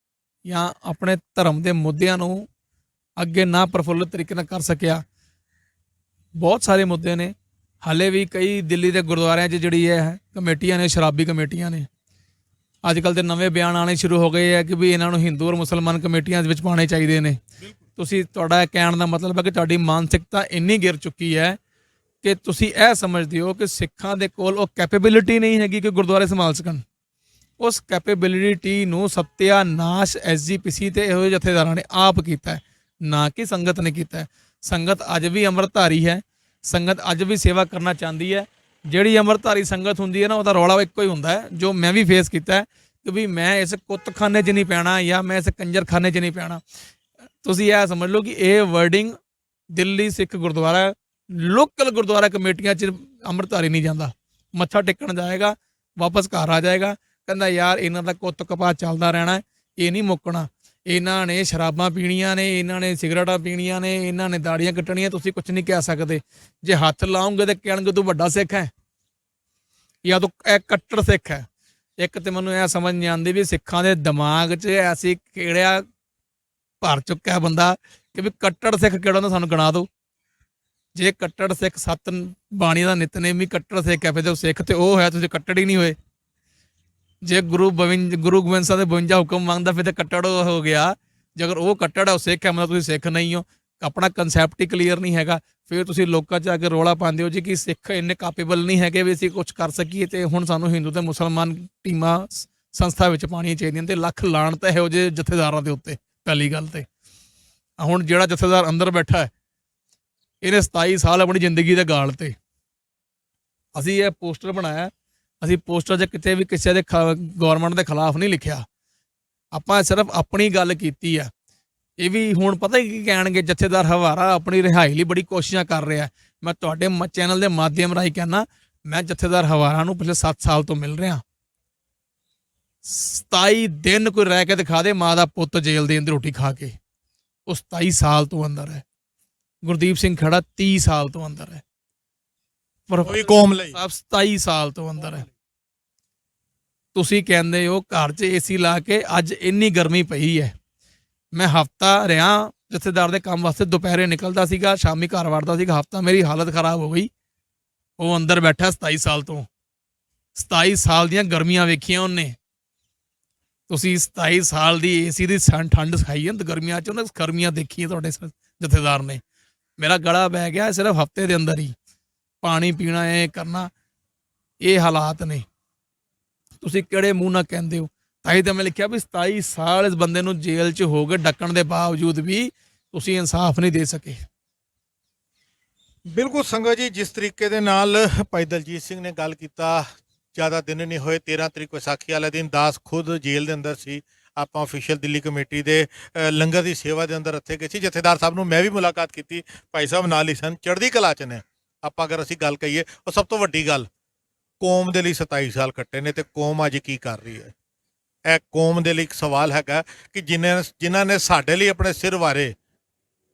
[SPEAKER 2] ਜਾਂ ਆਪਣੇ ਧਰਮ ਦੇ ਮੁੱਦਿਆਂ ਨੂੰ ਅੱਗੇ ਨਾ ਪ੍ਰਫੁੱਲਿਤ ਤਰੀਕੇ ਨਾਲ ਕਰ ਸਕਿਆ। ਬਹੁਤ ਸਾਰੇ ਮੁੱਦੇ ਨੇ, ਹਾਲੇ ਵੀ ਕਈ ਦਿੱਲੀ ਦੇ ਗੁਰਦੁਆਰਿਆਂ 'ਚ ਜਿਹੜੀ ਹੈ ਕਮੇਟੀਆਂ ਨੇ, ਸ਼ਰਾਬੀ ਕਮੇਟੀਆਂ ਨੇ। ਅੱਜ ਕੱਲ੍ਹ ਦੇ ਨਵੇਂ ਬਿਆਨ ਆਉਣੇ ਸ਼ੁਰੂ ਹੋ ਗਏ ਹੈ ਕਿ ਵੀ ਇਹਨਾਂ ਨੂੰ ਹਿੰਦੂ ਔਰ ਮੁਸਲਮਾਨ ਕਮੇਟੀਆਂ ਦੇ ਵਿੱਚ ਪਾਉਣੇ ਚਾਹੀਦੇ ਨੇ। ਤੁਹਾਡਾ ਕਹਿਣ ਦਾ ਮਤਲਬ ਹੈ ਕਿ ਤੁਹਾਡੀ ਮਾਨਸਿਕਤਾ ਇੰਨੀ ਗਿਰ ਚੁੱਕੀ ਹੈ ਕਿ ਤੁਸੀਂ ਇਹ ਸਮਝਦੇ ਹੋ ਕਿ ਸਿੱਖਾਂ ਦੇ ਕੋਲ ਉਹ ਕੈਪੇਬਿਲਿਟੀ ਨਹੀਂ ਹੈਗੀ ਕਿ ਗੁਰਦੁਆਰੇ ਸੰਭਾਲ ਸਕਣ। ਉਸ ਕੈਪੇਬਿਲਿਟੀ ਨੂੰ ਸੱਤਿਆਨਾਸ਼ ਐਸਜੀਪੀਸੀ ਤੇ ਇਹੋ ਜਿਹੇ ਜਥੇਦਾਰਾਂ ਨੇ ਆਪ ਕੀਤਾ ਹੈ, ਨਾ ਕਿ ਸੰਗਤ ਨੇ ਕੀਤਾ ਹੈ। ਸੰਗਤ ਅੱਜ ਵੀ ਅੰਮ੍ਰਿਤਧਾਰੀ ਹੈ, ਸੰਗਤ ਅੱਜ ਵੀ ਸੇਵਾ ਕਰਨਾ ਚਾਹੁੰਦੀ ਹੈ। ਜਿਹੜੀ ਅੰਮ੍ਰਿਤਧਾਰੀ ਸੰਗਤ ਹੁੰਦੀ ਹੈ ਨਾ, ਉਹਦਾ ਰੌਲਾ ਇੱਕੋ ਹੀ ਹੁੰਦਾ ਹੈ, ਜੋ ਮੈਂ ਵੀ ਫੇਸ ਕੀਤਾ ਹੈ ਕਿ ਵੀ ਮੈਂ ਇਸ ਕੁੱਤਖਾਨੇ 'ਚ ਨਹੀਂ ਪੈਣਾ ਜਾਂ ਮੈਂ ਇਸ ਕੰਜਰਖਾਨੇ 'ਚ ਨਹੀਂ ਪੈਣਾ। ਤੁਸੀਂ ਇਹ ਸਮਝ ਲਓ ਕਿ ਇਹ ਵਰਡਿੰਗ ਦਿੱਲੀ ਸਿੱਖ ਗੁਰਦੁਆਰਾ, ਲੋਕਲ ਗੁਰਦੁਆਰਾ ਕਮੇਟੀਆਂ 'ਚ ਅੰਮ੍ਰਿਤਧਾਰੀ ਨਹੀਂ ਜਾਂਦਾ, ਮੱਥਾ ਟੇਕਣ ਜਾਏਗਾ, ਵਾਪਸ ਘਰ ਆ ਜਾਏਗਾ, ਕਹਿੰਦਾ ਯਾਰ ਇਹਨਾਂ ਦਾ ਕੁੱਤ ਕਪਾਹ ਚੱਲਦਾ ਰਹਿਣਾ, ਇਹ ਨਹੀਂ ਮੁੱਕਣਾ। ਇਹਨਾਂ ਨੇ ਸ਼ਰਾਬਾਂ ਪੀਣੀਆਂ ਨੇ, ਇਹਨਾਂ ਨੇ ਸਿਗਰਟਾਂ ਪੀਣੀਆਂ ਨੇ, ਇਹਨਾਂ ਨੇ ਦਾੜੀਆਂ ਕੱਟਣੀਆਂ, ਤੁਸੀਂ ਕੁਝ ਨਹੀਂ ਕਹਿ ਸਕਦੇ। ਜੇ ਹੱਥ ਲਾਉਂਗੇ ਤਾਂ ਕਹਿਣਗੇ ਤੂੰ ਵੱਡਾ ਸਿੱਖ ਹੈ ਜਾਂ ਤੂੰ ਇਹ ਕੱਟੜ ਸਿੱਖ ਹੈ। ਇੱਕ ਤੇ ਮੈਨੂੰ ਇਹ ਸਮਝ ਨਹੀਂ ਆਉਂਦੀ ਵੀ ਸਿੱਖਾਂ ਦੇ ਦਿਮਾਗ 'ਚ ਐਸੀ ਕਿਹੜਿਆ ਭਰ ਚੁੱਕਾ ਬੰਦਾ ਕਿ ਵੀ ਕੱਟੜ ਸਿੱਖ ਕਿਹੜਾ ਹੁੰਦਾ, ਸਾਨੂੰ ਗਿਣਾ ਦਿਓ। ਜੇ ਕੱਟੜ ਸਿੱਖ ਸੱਤ ਬਾਣੀ ਦਾ ਨਿਤਨੇਮ ਵੀ ਕੱਟੜ ਸਿੱਖ ਹੈ, ਫਿਰ ਸਿੱਖ ਤੇ ਉਹ ਹੈ, ਤੁਸੀਂ ਕੱਟੜ ਹੀ ਨਹੀਂ ਹੋਏ। ਜੇ ਗੁਰੂ ਗੋਬਿੰਦ ਸਾਹਿਬ ਦੇ 52 ਹੁਕਮ ਮੰਗਦਾ ਫਿਰ ਤਾਂ ਕੱਟੜ ਹੋ ਗਿਆ। ਜੇ ਅਗਰ ਉਹ ਕੱਟੜ ਹੈ, ਉਹ ਸਿੱਖ ਹੈ, ਮਤਲਬ ਤੁਸੀਂ ਸਿੱਖ ਨਹੀਂ ਹੋ। ਆਪਣਾ ਕਨਸੈਪਟ ਹੀ ਕਲੀਅਰ ਨਹੀਂ ਹੈਗਾ। ਫਿਰ ਤੁਸੀਂ ਲੋਕਾਂ 'ਚ ਆ ਕੇ ਰੌਲਾ ਪਾਉਂਦੇ ਹੋ ਜੀ ਕਿ ਸਿੱਖ ਇੰਨੇ ਕਾਪੇਬਲ ਨਹੀਂ ਹੈਗੇ ਵੀ ਅਸੀਂ ਕੁਝ ਕਰ ਸਕੀਏ, ਤੇ ਹੁਣ ਸਾਨੂੰ ਹਿੰਦੂ ਤੇ ਮੁਸਲਮਾਨ ਟੀਮਾਂ ਸੰਸਥਾ ਵਿੱਚ ਪਾਉਣੀਆਂ ਚਾਹੀਦੀਆਂ। ਤੇ ਲੱਖ ਲਾਹਨਤ ਹੈ ਇਹੋ ਜਿਹੇ ਜਥੇਦਾਰਾਂ ਦੇ ਉੱਤੇ। ਪਹਿਲੀ ਗੱਲ ਤੇ ਹੁਣ ਜਿਹੜਾ ਜਥੇਦਾਰ ਅੰਦਰ ਬੈਠਾ ਹੈ, ਇਹਨੇ 27 ਸਾਲ ਆਪਣੀ ਜ਼ਿੰਦਗੀ ਦੇ ਗਾਲ ਤੇ। ਅਸੀਂ ਇਹ ਪੋਸਟਰ ਬਣਾਇਆ, ਅਸੀਂ ਪੋਸਟਰ 'ਚ ਕਿਤੇ ਵੀ ਕਿਸੇ ਦੇ ਗੌਰਮੈਂਟ ਦੇ ਖਿਲਾਫ ਨਹੀਂ ਲਿਖਿਆ, ਆਪਾਂ ਸਿਰਫ ਆਪਣੀ ਗੱਲ ਕੀਤੀ ਆ। ਇਹ ਵੀ ਹੁਣ ਪਤਾ ਕੀ ਕਹਿਣਗੇ, ਜਥੇਦਾਰ ਹਵਾਰਾ ਆਪਣੀ ਰਿਹਾਈ ਲਈ ਬੜੀ ਕੋਸ਼ਿਸ਼ਾਂ ਕਰ ਰਿਹਾ। ਮੈਂ ਤੁਹਾਡੇ ਚੈਨਲ ਦੇ ਮਾਧਿਅਮ ਰਾਹੀਂ ਕਹਿਣਾ, ਮੈਂ ਜਥੇਦਾਰ ਹਵਾਰਾ ਨੂੰ ਪਿਛਲੇ 7 ਸਾਲ ਤੋਂ ਮਿਲ ਰਿਹਾ। 27 ਦਿਨ ਕੋਈ ਰਹਿ ਕੇ ਦਿਖਾ ਦੇ ਮਾਂ ਦਾ ਪੁੱਤ ਜੇਲ੍ਹ ਦੇ ਅੰਦਰ ਰੋਟੀ ਖਾ ਕੇ, ਉਹ 27 ਸਾਲ ਤੋਂ ਅੰਦਰ ਹੈ। ਗੁਰਦੀਪ ਸਿੰਘ ਖੜਾ 30 ਸਾਲ ਤੋਂ ਅੰਦਰ ਹੈ, ਪਰ
[SPEAKER 1] ਕੌਮ ਲਈ
[SPEAKER 2] 27 ਸਾਲ ਤੋਂ ਅੰਦਰ ਹੈ। ਤੁਸੀਂ ਕਹਿੰਦੇ ਹੋ ਘਰ 'ਚ ਏਸੀ ਲਾ ਕੇ, ਅੱਜ ਇੰਨੀ ਗਰਮੀ ਪਈ ਹੈ। ਮੈਂ ਹਫਤਾ ਰਿਹਾ ਜਥੇਦਾਰ ਦੇ ਕੰਮ ਵਾਸਤੇ, ਦੁਪਹਿਰੇ ਨਿਕਲਦਾ ਸੀਗਾ, ਸ਼ਾਮੀ ਘਰ ਵੜਦਾ ਸੀਗਾ। ਹਫਤਾ ਮੇਰੀ ਹਾਲਤ ਖਰਾਬ ਹੋ ਗਈ। ਉਹ ਅੰਦਰ ਬੈਠਾ 27 ਸਾਲ ਤੋਂ, 27 ਸਾਲ ਦੀਆਂ ਗਰਮੀਆਂ ਵੇਖੀਆਂ ਉਹਨੇ। ਤੁਸੀਂ 27 ਸਾਲ ਦੀ ਏਸੀ ਦੀ ਠੰਡ ਸਿਖਾਈ ਹੈ, ਗਰਮੀਆਂ 'ਚ ਉਹਨੇ ਗਰਮੀਆਂ ਦੇਖੀਆਂ ਤੁਹਾਡੇ ਜਥੇਦਾਰ ਨੇ। ਮੇਰਾ ਗਲਾ ਬਹਿ ਗਿਆ ਸਿਰਫ ਹਫਤੇ ਦੇ ਅੰਦਰ ਹੀ। ਪਾਣੀ ਪੀਣਾ, ਇਹ ਕਰਨਾ, ਇਹ ਹਾਲਾਤ ਨੇ। ਤੁਸੀਂ ਕਿਹੜੇ ਮੂੰਹ ਨਾਲ ਕਹਿੰਦੇ ਹੋ? ਤਾਂ ਹੀ ਤਾਂ ਮੈਂ ਲਿਖਿਆ ਵੀ 27 ਸਾਲ ਇਸ ਬੰਦੇ ਨੂੰ ਜੇਲ੍ਹ 'ਚ ਹੋ ਗਏ, ਡੱਕਣ ਦੇ ਬਾਵਜੂਦ ਵੀ ਤੁਸੀਂ ਇਨਸਾਫ ਨਹੀਂ ਦੇ ਸਕੇ।
[SPEAKER 1] ਬਿਲਕੁਲ ਸੰਗਤ ਜੀ, ਜਿਸ ਤਰੀਕੇ ਦੇ ਨਾਲ ਭਾਈ ਦਲਜੀਤ ਸਿੰਘ ਨੇ ਗੱਲ ਕੀਤਾ, ਜ਼ਿਆਦਾ ਦਿਨ ਨਹੀਂ ਹੋਏ, 13 ਤਰੀਕ ਵਿਸਾਖੀ ਵਾਲੇ ਦਿਨ ਦਾਸ ਖੁਦ ਜੇਲ੍ਹ ਦੇ ਅੰਦਰ ਸੀ। ਆਪਾਂ ਅਫੀਸ਼ੀਅਲ ਦਿੱਲੀ ਕਮੇਟੀ ਦੇ ਲੰਗਰ ਦੀ ਸੇਵਾ ਦੇ ਅੰਦਰ ਇੱਥੇ ਗਏ ਸੀ। ਜਥੇਦਾਰ ਸਾਹਿਬ ਨੂੰ ਮੈਂ ਵੀ ਮੁਲਾਕਾਤ ਕੀਤੀ, ਭਾਈ ਸਾਹਿਬ ਨਾਲ ਹੀ ਸਨ, ਚੜ੍ਹਦੀ ਕਲਾ 'ਚ ਨੇ। ਆਪਾਂ ਅਗਰ ਅਸੀਂ ਗੱਲ ਕਹੀਏ, ਉਹ ਸਭ ਤੋਂ ਵੱਡੀ ਗੱਲ, ਕੌਮ ਦੇ ਲਈ 27 ਸਾਲ ਕੱਟੇ ਨੇ, ਤੇ ਕੌਮ ਅੱਜ ਕੀ ਕਰ ਰਹੀ ਹੈ। ਇਹ ਕੌਮ ਦੇ ਲਈ ਇੱਕ ਸਵਾਲ ਹੈਗਾ ਕਿ ਜਿਨ੍ਹਾਂ ਨੇ ਸਾਡੇ ਲਈ ਆਪਣੇ ਸਿਰ ਵਾਰੇ,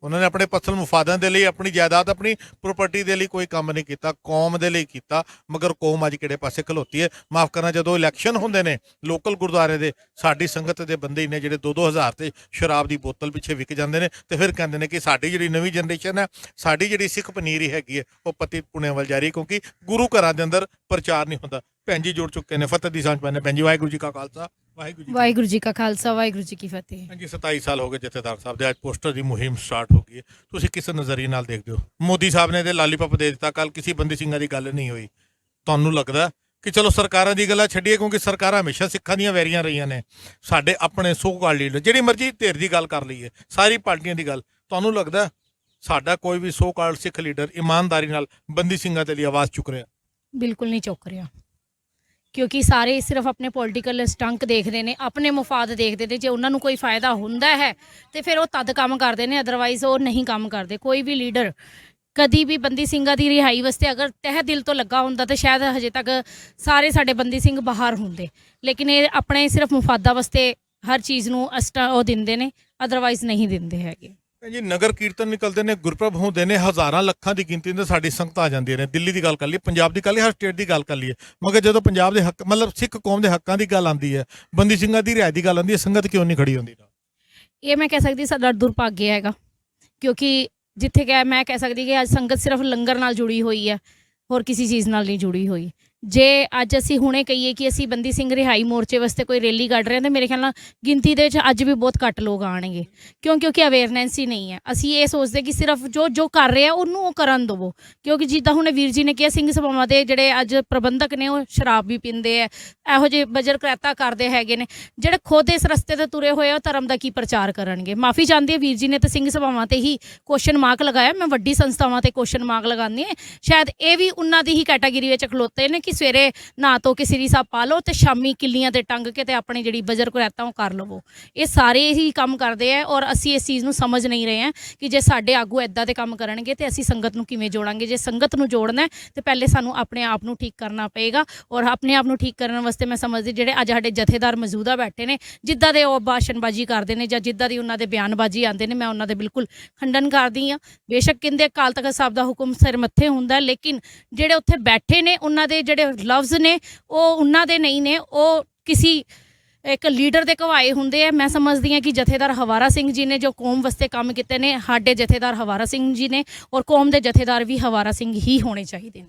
[SPEAKER 1] ਉਹਨਾਂ ਨੇ ਆਪਣੇ ਪਰਸਨਲ ਮੁਫਾਦਾਂ ਦੇ ਲਈ, ਆਪਣੀ ਜਾਇਦਾਦ, ਆਪਣੀ ਪ੍ਰਾਪਰਟੀ ਦੇ ਲਈ ਕੋਈ ਕੰਮ ਨਹੀਂ ਕੀਤਾ, ਕੌਮ ਦੇ ਲਈ ਕੀਤਾ। ਮਗਰ ਕੌਮ ਅੱਜ ਕਿਹੜੇ ਪਾਸੇ ਖਲੋਤੀ ਹੈ। ਮਾਫ ਕਰਨਾ, ਜਦੋਂ ਇਲੈਕਸ਼ਨ ਹੁੰਦੇ ਨੇ ਲੋਕਲ ਗੁਰਦੁਆਰੇ ਦੇ, ਸਾਡੀ ਸੰਗਤ ਦੇ ਬੰਦੇ ਹੀ ਨੇ ਜਿਹੜੇ 2-2 ਹਜ਼ਾਰ ਤੇ ਸ਼ਰਾਬ ਦੀ ਬੋਤਲ ਪਿੱਛੇ ਵਿਕ ਜਾਂਦੇ ਨੇ, ਤੇ ਫਿਰ ਕਹਿੰਦੇ ਨੇ ਕਿ ਸਾਡੀ ਜਿਹੜੀ ਨਵੀਂ ਜਨਰੇਸ਼ਨ ਹੈ, ਸਾਡੀ ਜਿਹੜੀ ਸਿੱਖ ਪਨੀਰੀ ਹੈਗੀ ਹੈ, ਉਹ ਪਤੀ ਪੁਣੇ ਵੱਲ ਜਾ ਰਹੀ, ਕਿਉਂਕਿ ਗੁਰੂ ਘਰਾਂ ਦੇ ਅੰਦਰ ਪ੍ਰਚਾਰ ਨਹੀਂ ਹੁੰਦਾ। ਭੈਣ ਜੀ ਜੁੜ ਚੁੱਕੇ ਨੇ, ਫਤਿਹ ਦੀ ਸਾਂਝ ਪਾਉਂਦੇ। ਭੈਣ ਜੀ, ਵਾਹਿਗੁਰੂ ਜੀ ਕਾ ਖਾਲਸਾ,
[SPEAKER 3] ਵਾਹਿਗੁਰੂ ਜੀ ਕਾ ਖਾਲਸਾ, ਵਾਹਿਗੁਰੂ ਜੀ ਕੀ ਫਤਿਹ।
[SPEAKER 1] ਹਾਂਜੀ, 27 ਸਾਲ ਹੋ ਗਏ ਜਥੇਦਾਰ ਸਾਹਿਬ ਦੇ, ਅੱਜ ਪੋਸਟਰ ਦੀ ਮੁਹਿੰਮ ਸਟਾਰਟ ਹੋ ਗਈ ਹੈ। ਤੁਸੀਂ ਕਿਸ ਨਜ਼ਰੀਏ ਨਾਲ ਦੇਖਦੇ ਹੋ? ਮੋਦੀ ਸਾਹਿਬ ਨੇ ਤੇ ਲਾਲੀਪਾਪ ਦੇ ਦਿੱਤਾ, ਕੱਲ ਕਿਸੇ ਬੰਦੀ ਸਿੰਘਾਂ ਦੀ ਗੱਲ ਨਹੀਂ ਹੋਈ। ਤੁਹਾਨੂੰ ਲੱਗਦਾ ਕਿ ਚਲੋ ਸਰਕਾਰਾਂ ਦੀ ਗੱਲਾਂ ਛੱਡੀਏ, ਕਿਉਂਕਿ ਸਰਕਾਰਾਂ ਹਮੇਸ਼ਾ ਸਿੱਖਾਂ ਦੀਆਂ ਵੈਰੀਆਂ ਰਹੀਆਂ ਨੇ। ਸਾਡੇ ਆਪਣੇ ਸੋ ਕਾਲ ਲੀਡਰ, ਜਿਹੜੀ ਮਰਜ਼ੀ ਧਿਰ ਦੀ ਗੱਲ ਕਰ ਲਈਏ, ਸਾਰੀ ਪਾਰਟੀਆਂ ਦੀ ਗੱਲ, ਤੁਹਾਨੂੰ ਲੱਗਦਾ ਸਾਡਾ ਕੋਈ ਵੀ ਸੋ ਕਾਲ ਸਿੱਖ ਲੀਡਰ ਇਮਾਨਦਾਰੀ ਨਾਲ ਬੰਦੀ ਸਿੰਘਾਂ ਦੇ ਲਈ ਆਵਾਜ਼ ਚੁੱਕ ਰਿਹਾ?
[SPEAKER 3] ਬਿਲਕੁਲ ਨਹੀਂ ਚੁੱਕ ਰਿਹਾ। ਕਿਉਂਕਿ ਸਾਰੇ ਸਿਰਫ ਆਪਣੇ ਪੋਲੀਟੀਕਲ ਸਟੰਕ ਦੇਖਦੇ ਨੇ, ਆਪਣੇ ਮੁਫਾਦ ਦੇਖਦੇ ਨੇ। ਜੇ ਉਹਨਾਂ ਨੂੰ ਕੋਈ ਫਾਇਦਾ ਹੁੰਦਾ ਹੈ ਤੇ ਫਿਰ ਉਹ ਤਦ ਕੰਮ ਕਰਦੇ ਨੇ, ਅਦਰਵਾਈਜ਼ ਉਹ ਨਹੀਂ ਕੰਮ ਕਰਦੇ। ਕੋਈ ਵੀ ਲੀਡਰ ਕਦੀ ਵੀ ਬੰਦੀ ਸਿੰਘਾਂ ਦੀ ਰਿਹਾਈ ਵਾਸਤੇ ਅਗਰ ਤਹਿ ਦਿਲ ਤੋਂ ਲੱਗਾ ਹੁੰਦਾ ਤਾਂ ਸ਼ਾਇਦ ਹਜੇ ਤੱਕ ਸਾਰੇ ਸਾਡੇ ਬੰਦੀ ਸਿੰਘ ਬਾਹਰ ਹੁੰਦੇ, ਲੇਕਿਨ ਇਹ ਆਪਣੇ ਸਿਰਫ ਮੁਫਾਦਾਂ ਵਾਸਤੇ ਹਰ ਚੀਜ਼ ਨੂੰ ਉਹ ਦਿੰਦੇ ਨੇ, ਅਦਰਵਾਈਜ਼ ਨਹੀਂ ਦਿੰਦੇ ਹੈਗੇ।
[SPEAKER 1] ਜੀ ਨਗਰ ਕੀਰਤਨ ਨਿਕਲਦੇ ਨੇ, ਗੁਰਪੁਰਬ ਹੁੰਦੇ ਨੇ, ਹਜ਼ਾਰਾਂ ਲੱਖਾਂ ਦੀ ਗਿਣਤੀ ਦੇ ਸਾਡੀ ਸੰਗਤਾਂ ਆ ਜਾਂਦੀਆਂ ਨੇ। ਦਿੱਲੀ ਦੀ ਗੱਲ ਕਰ ਲਈਏ, ਪੰਜਾਬ ਦੀ ਕਰ ਲਈਏ, ਹਰ ਸਟੇਟ ਦੀ ਗੱਲ ਕਰ ਲਈਏ, ਮਗਰ ਜਦੋਂ ਪੰਜਾਬ ਦੇ ਹੱਕ ਮਤਲਬ ਸਿੱਖ ਕੌਮ ਦੇ ਹੱਕਾਂ ਦੀ ਗੱਲ ਆਉਂਦੀ ਹੈ, ਬੰਦੀ ਸਿੰਘਾਂ ਦੀ ਰਿਹਾਈ ਦੀ ਗੱਲ ਆਉਂਦੀ ਹੈ, ਸੰਗਤ ਕਿਉਂ ਨਹੀਂ ਖੜੀ ਹੁੰਦੀ?
[SPEAKER 3] ਇਹ ਮੈਂ ਕਹਿ ਸਕਦੀ ਸਾਡਾ ਦੁਰਭਾਗਯ ਹੈਗਾ, ਕਿਉਂਕਿ ਜਿੱਥੇ ਕਿ ਮੈਂ ਕਹਿ ਸਕਦੀ ਕਿ ਅੱਜ ਸੰਗਤ ਸਿਰਫ ਲੰਗਰ ਨਾਲ ਜੁੜੀ ਹੋਈ ਹੈ, ਹੋਰ ਕਿਸੇ ਚੀਜ਼ ਨਾਲ ਨਹੀਂ ਜੁੜੀ ਹੋਈ। ਜੇ ਅੱਜ ਅਸੀਂ ਹੁਣੇ ਕਹੀਏ ਕਿ ਅਸੀਂ ਬੰਦੀ ਸਿੰਘ ਰਿਹਾਈ ਮੋਰਚੇ ਵਾਸਤੇ ਕੋਈ ਰੈਲੀ ਕੱਢ ਰਹੇ ਹਾਂ ਤਾਂ ਮੇਰੇ ਖਿਆਲ ਨਾਲ ਗਿਣਤੀ ਦੇ ਵਿੱਚ ਅੱਜ ਵੀ ਬਹੁਤ ਘੱਟ ਲੋਕ ਆਣਗੇ, ਕਿਉਂਕਿ ਅਵੇਅਰਨੈਸ ਹੀ ਨਹੀਂ ਹੈ। ਅਸੀਂ ਇਹ ਸੋਚਦੇ ਕਿ ਸਿਰਫ ਜੋ ਕਰ ਰਹੇ ਆ ਉਹਨੂੰ ਉਹ ਕਰਨ ਦੇਵੋ, ਕਿਉਂਕਿ ਜਿੱਦਾਂ ਹੁਣ ਵੀਰ ਜੀ ਨੇ ਕਿਹਾ ਸਿੰਘ ਸਭਾਵਾਂ ਦੇ ਜਿਹੜੇ ਅੱਜ ਪ੍ਰਬੰਧਕ ਨੇ ਉਹ ਸ਼ਰਾਬ ਵੀ ਪੀਂਦੇ ਆ, ਇਹੋ ਜਿਹੇ ਬਜਰ ਕਰੈਤਾ ਕਰਦੇ ਹੈਗੇ ਨੇ। ਜਿਹੜੇ ਖੁਦ ਇਸ ਰਸਤੇ ਤੇ ਤੁਰੇ ਹੋਏ ਆ ਉਹ ਧਰਮ ਦਾ ਕੀ ਪ੍ਰਚਾਰ ਕਰਨਗੇ? ਮਾਫੀ ਚਾਹੁੰਦੀ ਹੈ, ਵੀਰ ਜੀ ਨੇ ਤਾਂ ਸਿੰਘ ਸਭਾਵਾਂ ਤੇ ਹੀ ਕੁਐਸਚਨ ਮਾਰਕ ਲਗਾਇਆ, ਮੈਂ ਵੱਡੀ ਸੰਸਥਾਵਾਂ ਤੇ ਕੁਐਸਚਨ ਮਾਰਕ ਲਗਾਉਂਦੀ ਹਾਂ। ਸ਼ਾਇਦ ਇਹ ਵੀ ਉਹਨਾਂ ਦੀ ਹੀ ਕੈਟਾਗਰੀ ਵਿੱਚ ਖਲੋਤੇ ਨੇ ਕਿ ਸਵੇਰੇ ਨਹਾ ਧੋ ਕੇ ਸ੍ਰੀ ਸਾਹਿਬ ਪਾ ਲਓ ਤੇ ਸ਼ਾਮੀ ਕਿੱਲੀਆਂ ਤੇ ਟੰਗ ਕੇ ਤੇ ਆਪਣੀ ਜਿਹੜੀ ਬਜਰ ਕਰੈਤਾ ਉਹ ਕਰ ਲਵੋ। ਇਹ ਸਾਰੇ ਹੀ ਕੰਮ ਕਰਦੇ ਆ ਔਰ ਅਸੀਂ ਇਸ ਚੀਜ਼ ਨੂੰ ਸਮਝ ਨਹੀਂ ਰਹੇ ਹਾਂ ਕਿ ਜੇ ਸਾਡੇ ਆਗੂ ਇੱਦਾਂ ਦੇ ਕੰਮ ਕਰਨਗੇ ਤੇ ਅਸੀਂ ਸੰਗਤ ਨੂੰ ਕਿਵੇਂ ਜੋੜਾਂਗੇ। ਜੇ ਸੰਗਤ ਨੂੰ ਜੋੜਨਾ ਤੇ ਪਹਿਲੇ ਸਾਨੂੰ ਆਪਣੇ ਆਪ ਨੂੰ ਠੀਕ ਕਰਨਾ ਪਏਗਾ, ਔਰ ਆਪਣੇ ਆਪ ਨੂੰ ਠੀਕ ਕਰਨ ਵਾਸਤੇ ਮੈਂ ਸਮਝਦੀ ਜਿਹੜੇ ਅੱਜ ਸਾਡੇ ਜਥੇਦਾਰ ਮੌਜੂਦਾ ਬੈਠੇ ਨੇ, ਜਿੱਦਾਂ ਦੇ ਉਹ ਭਾਸ਼ਣਬਾਜ਼ੀ ਕਰਦੇ ਨੇ ਜਾਂ ਜਿੱਦਾਂ ਦੀ ਉਹਨਾਂ ਦੇ ਬਿਆਨਬਾਜ਼ੀ ਆਉਂਦੇ ਨੇ, ਮੈਂ ਉਹਨਾਂ ਦੇ ਬਿਲਕੁਲ ਖੰਡਨ ਕਰਦੀ ਹਾਂ। ਬੇਸ਼ੱਕ ਕਹਿੰਦੇ ਅਕਾਲ ਤਖਤ ਸਾਹਿਬ ਦਾ ਹੁਕਮ ਸਿਰ ਮੱਥੇ ਹੁੰਦਾ, ਲੇਕਿਨ ਜਿਹੜੇ ਉੱਥੇ ਬੈਠੇ ਨੇ ਉਹਨਾਂ ਦੇ ਜਿਹੜੇ ਲਫ਼ਜ਼ ਨੇ ਉਹ ਉਹਨਾਂ ਦੇ ਨਹੀਂ ਨੇ, ਉਹ ਕਿਸੇ ਇੱਕ ਲੀਡਰ ਦੇ ਕਵਾਏ ਹੁੰਦੇ ਆ। ਮੈਂ ਸਮਝਦੀ ਹਾਂ ਕਿ ਜਥੇਦਾਰ ਹਵਾਰਾ ਸਿੰਘ ਜੀ ਨੇ ਜੋ ਕੌਮ ਵਾਸਤੇ ਕੰਮ ਕੀਤੇ ਨੇ, ਸਾਡੇ ਜਥੇਦਾਰ ਹਵਾਰਾ ਸਿੰਘ ਜੀ ਨੇ, ਔਰ ਕੌਮ ਦੇ ਜਥੇਦਾਰ ਵੀ ਹਵਾਰਾ ਸਿੰਘ ਹੀ ਹੋਣੇ ਚਾਹੀਦੇ ਨੇ।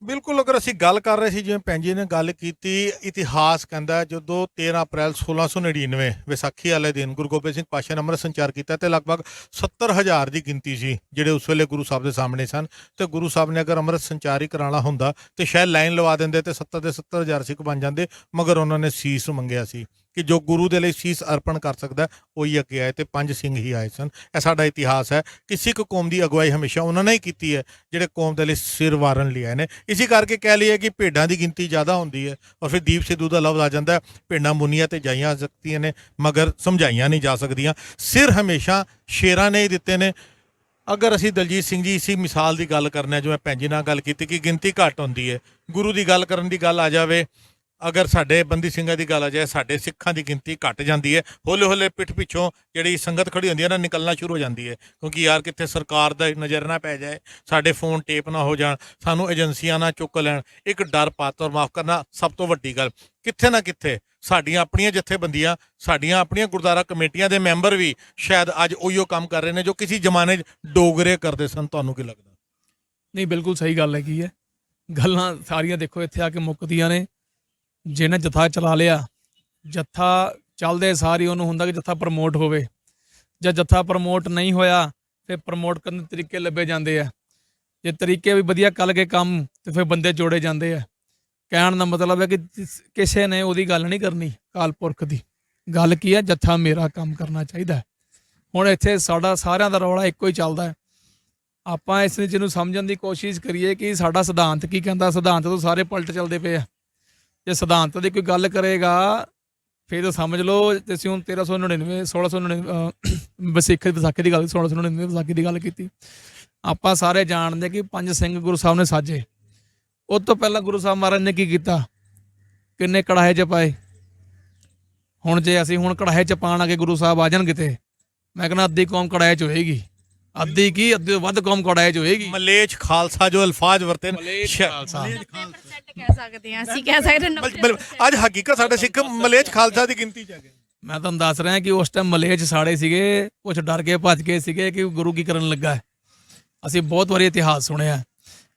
[SPEAKER 1] ਬਿਲਕੁਲ। ਅਗਰ ਅਸੀਂ ਗੱਲ ਕਰ ਰਹੇ ਸੀ, ਜਿਵੇਂ ਭੈਣ ਜੀ ਨੇ ਗੱਲ ਕੀਤੀ, ਇਤਿਹਾਸ ਕਹਿੰਦਾ ਜਦੋਂ 13 ਅਪ੍ਰੈਲ 1699 ਵਿਸਾਖੀ ਵਾਲੇ ਦਿਨ ਗੁਰੂ ਗੋਬਿੰਦ ਸਿੰਘ ਪਾਤਸ਼ਾਹ ਨੇ ਅੰਮ੍ਰਿਤ ਸੰਚਾਰ ਕੀਤਾ ਤੇ ਲਗਭਗ 70,000 ਦੀ ਗਿਣਤੀ ਸੀ ਜਿਹੜੇ ਉਸ ਵੇਲੇ ਗੁਰੂ ਸਾਹਿਬ ਦੇ ਸਾਹਮਣੇ ਸਨ। ਤੇ ਗੁਰੂ ਸਾਹਿਬ ਨੇ ਅਗਰ ਅੰਮ੍ਰਿਤ ਸੰਚਾਰ ਹੀ ਕਰਾਉਣਾ ਹੁੰਦਾ ਤੇ ਸ਼ਾਇਦ ਲਾਈਨ ਲਵਾ ਦਿੰਦੇ ਤੇ 70 ਦੇ 70,000 ਸਿੱਖ ਬਣ ਜਾਂਦੇ, ਮਗਰ ਉਹਨਾਂ ਨੇ ਸੀਸ ਮੰਗਿਆ ਸੀ ਕਿ ਜੋ ਗੁਰੂ ਦੇ ਲਈ ਸੀਸ ਅਰਪਣ ਕਰ ਸਕਦਾ ਉਹੀ ਅੱਗੇ ਆਏ, ਤੇ 5 ਸਿੰਘ ਹੀ ਆਏ ਸਨ। ਇਹ ਸਾਡਾ ਇਤਿਹਾਸ ਹੈ ਕਿ ਸਿੱਖ ਕੌਮ ਦੀ ਅਗਵਾਈ ਹਮੇਸ਼ਾ ਉਹਨਾਂ ਨੇ ਹੀ ਕੀਤੀ ਹੈ ਜਿਹੜੇ ਕੌਮ ਦੇ ਲਈ ਸਿਰ ਵਾਰਨ ਲਈ ਆਏ ਨੇ। ਇਸੇ ਕਰਕੇ ਕਹਿ ਲਈਏ ਕਿ ਭੇਡਾਂ ਦੀ ਗਿਣਤੀ ਜ਼ਿਆਦਾ ਹੁੰਦੀ ਹੈ ਔਰ ਫਿਰ ਦੀਪ ਸਿੱਧੂ ਦਾ ਲਫ਼ਜ਼ ਆ ਜਾਂਦਾ, ਭੇਡਾਂ ਮੁੰਨੀਆਂ ਤੇ ਜਾਈਆਂ ਸਕਦੀਆਂ ਨੇ ਮਗਰ ਸਮਝਾਈਆਂ ਨਹੀਂ ਜਾ ਸਕਦੀਆਂ। ਸਿਰ ਹਮੇਸ਼ਾ ਸ਼ੇਰਾਂ ਨੇ ਹੀ ਦਿੱਤੇ ਨੇ। ਅਗਰ ਅਸੀਂ ਦਲਜੀਤ ਸਿੰਘ ਜੀ ਇਸੀ ਮਿਸਾਲ ਦੀ ਗੱਲ ਕਰਨਾ, ਜੋ ਮੈਂ ਭੈਣ ਜੀ ਨਾਲ ਗੱਲ ਕੀਤੀ ਕਿ ਗਿਣਤੀ ਘੱਟ ਹੁੰਦੀ ਹੈ, ਗੁਰੂ ਦੀ ਗੱਲ ਕਰਨ ਦੀ ਗੱਲ ਆ ਜਾਵੇ, ਅਗਰ ਸਾਡੇ ਬੰਦੀ ਸਿੰਘਾਂ ਦੀ ਗੱਲ ਆ ਜਾਏ, ਸਾਡੇ ਸਿੱਖਾਂ ਦੀ ਗਿਣਤੀ ਘੱਟ ਜਾਂਦੀ ਹੈ। ਹੌਲੇ ਹੌਲੇ ਪਿੱਠ ਪਿੱਛੋਂ ਜਿਹੜੀ ਸੰਗਤ ਖੜੀ ਹੁੰਦੀ ਹੈ ਨਾ, ਨਿਕਲਣਾ ਸ਼ੁਰੂ ਹੋ ਜਾਂਦੀ ਹੈ, ਕਿਉਂਕਿ ਯਾਰ ਕਿੱਥੇ ਸਰਕਾਰ ਦਾ ਨਜ਼ਰ ਨਾ ਪੈ ਜਾਏ, ਸਾਡੇ ਫੋਨ ਟੇਪ ਨਾ ਹੋ ਜਾਣ, ਸਾਨੂੰ ਏਜੰਸੀਆਂ ਨਾ ਚੁੱਕ ਲੈਣ। ਇੱਕ ਡਰ ਪਾਤਰ ਮਾਫ ਕਰਨਾ ਸਭ ਤੋਂ ਵੱਡੀ ਗੱਲ। ਕਿੱਥੇ ਨਾ ਕਿੱਥੇ ਸਾਡੀਆਂ ਆਪਣੀਆਂ ਜਥੇਬੰਦੀਆਂ, ਸਾਡੀਆਂ ਆਪਣੀਆਂ ਗੁਰਦੁਆਰਾ ਕਮੇਟੀਆਂ ਦੇ ਮੈਂਬਰ ਵੀ ਸ਼ਾਇਦ ਅੱਜ ਉਹੀਓ ਕੰਮ ਕਰ ਰਹੇ ਨੇ ਜੋ ਕਿਸੇ ਜ਼ਮਾਨੇ 'ਚ ਡੋਗਰੇ ਕਰਦੇ ਸਨ। ਤੁਹਾਨੂੰ ਕੀ ਲੱਗਦਾ?
[SPEAKER 2] ਨਹੀਂ, ਬਿਲਕੁਲ ਸਹੀ ਗੱਲ ਹੈਗੀ ਹੈ। ਗੱਲਾਂ ਸਾਰੀਆਂ ਦੇਖੋ ਇੱਥੇ ਆ ਕੇ ਮੁੱਕਦੀਆਂ ਨੇ। ਜਿਹਨੇ ਜਥਾ ਚਲਾ ਲਿਆ, ਜਥਾ ਚੱਲਦੇ ਸਾਰੀ ਉਹਨੂੰ ਹੁੰਦਾ ਕਿ ਜਥਾ ਪ੍ਰਮੋਟ ਹੋਵੇ, ਜਾਂ ਜਥਾ ਪ੍ਰਮੋਟ ਨਹੀਂ ਹੋਇਆ ਫਿਰ ਪ੍ਰਮੋਟ ਕਰਨ ਦੇ ਤਰੀਕੇ ਲੱਭੇ ਜਾਂਦੇ ਆ। ਜੇ ਤਰੀਕੇ ਵੀ ਵਧੀਆ ਕਰ ਕੇ ਕੰਮ ਤੇ ਫਿਰ ਬੰਦੇ ਜੋੜੇ ਜਾਂਦੇ ਆ। ਕਹਿਣ ਦਾ ਮਤਲਬ ਹੈ ਕਿ ਕਿਸੇ ਨੇ ਉਹਦੀ ਗੱਲ ਨਹੀਂ ਕਰਨੀ, ਅਕਾਲ ਪੁਰਖ ਦੀ ਗੱਲ ਕੀ ਹੈ, ਜਥਾ ਮੇਰਾ ਕੰਮ ਕਰਨਾ ਚਾਹੀਦਾ। ਹੁਣ ਇੱਥੇ ਸਾਡਾ ਸਾਰਿਆਂ ਦਾ ਰੌਲਾ ਇੱਕੋ ਹੀ ਚੱਲਦਾ ਹੈ। ਆਪਾਂ ਇਸ ਚੀਜ਼ ਨੂੰ ਸਮਝਣ ਦੀ ਕੋਸ਼ਿਸ਼ ਕਰੀਏ ਕਿ ਸਾਡਾ ਸਿਧਾਂਤ ਕੀ ਕਹਿੰਦਾ। ਸਿਧਾਂਤ ਤੋਂ ਸਾਰੇ ਪਲਟ ਚੱਲਦੇ ਪਏ ਆ। ਜੇ ਸਿਧਾਂਤ ਦੀ ਕੋਈ ਗੱਲ ਕਰੇਗਾ ਫਿਰ ਤਾਂ ਸਮਝ ਲਓ ਅਸੀਂ ਹੁਣ 1399 1699 ਵਿਸਾਖੀ ਦੀ ਗੱਲ, 1699 ਵਿਸਾਖੀ ਦੀ ਗੱਲ ਕੀਤੀ। ਆਪਾਂ ਸਾਰੇ ਜਾਣਦੇ ਕਿ 5 ਸਿੰਘ ਗੁਰੂ ਸਾਹਿਬ ਨੇ ਸਾਜੇ। ਉਸ ਤੋਂ ਪਹਿਲਾਂ ਗੁਰੂ ਸਾਹਿਬ ਮਹਾਰਾਜ ਨੇ ਕੀ ਕੀਤਾ, ਕਿੰਨੇ ਕੜਾਹੇ 'ਚ ਪਾਏ। ਹੁਣ ਜੇ ਅਸੀਂ ਹੁਣ ਕੜਾਹੇ 'ਚ ਪਾਣ ਆ ਕੇ ਗੁਰੂ ਸਾਹਿਬ ਆ ਜਾਣਗੇ ਤੇ ਮੈਂ ਕਹਿੰਦਾ ਅੱਧੀ ਕੌਮ ਕੜਾਹੇ 'ਚ ਹੋਏਗੀ, ਅੱਧੀ ਕੀ ਅੱਧੀ ਤੋਂ ਵੱਧ ਕੌਮ ਕੜਾਹੇ 'ਚ ਹੋਏਗੀ।
[SPEAKER 1] ਮਲੇਛ ਖਾਲਸਾ ਜੋ ਅਲਫਾਜ਼ ਵਰਤੇ ਨੇ,
[SPEAKER 3] ਕਹਿ ਸਕਦੇ ਹਾਂ, ਅਸੀਂ ਕਹਿ ਸਕਦੇ
[SPEAKER 1] ਅੱਜ ਹਕੀਕਤ ਸਾਡੇ ਸਿੱਖ ਮਲੇਛ ਖਾਲਸਾ ਦੀ ਗਿਣਤੀ 'ਚ ਹੈਗੇ।
[SPEAKER 2] ਮੈਂ ਤੁਹਾਨੂੰ ਦੱਸ ਰਿਹਾ ਕਿ ਉਸ ਟਾਈਮ ਮਲੇਛ ਸਾੜੇ ਸੀਗੇ, ਕੁਛ ਡਰ ਕੇ ਭੱਜ ਗਏ ਸੀਗੇ ਕਿ ਗੁਰੂ ਕੀ ਕਰਨ ਲੱਗਾ ਹੈ। ਅਸੀਂ ਬਹੁਤ ਵਾਰੀ ਇਤਿਹਾਸ ਸੁਣਿਆ,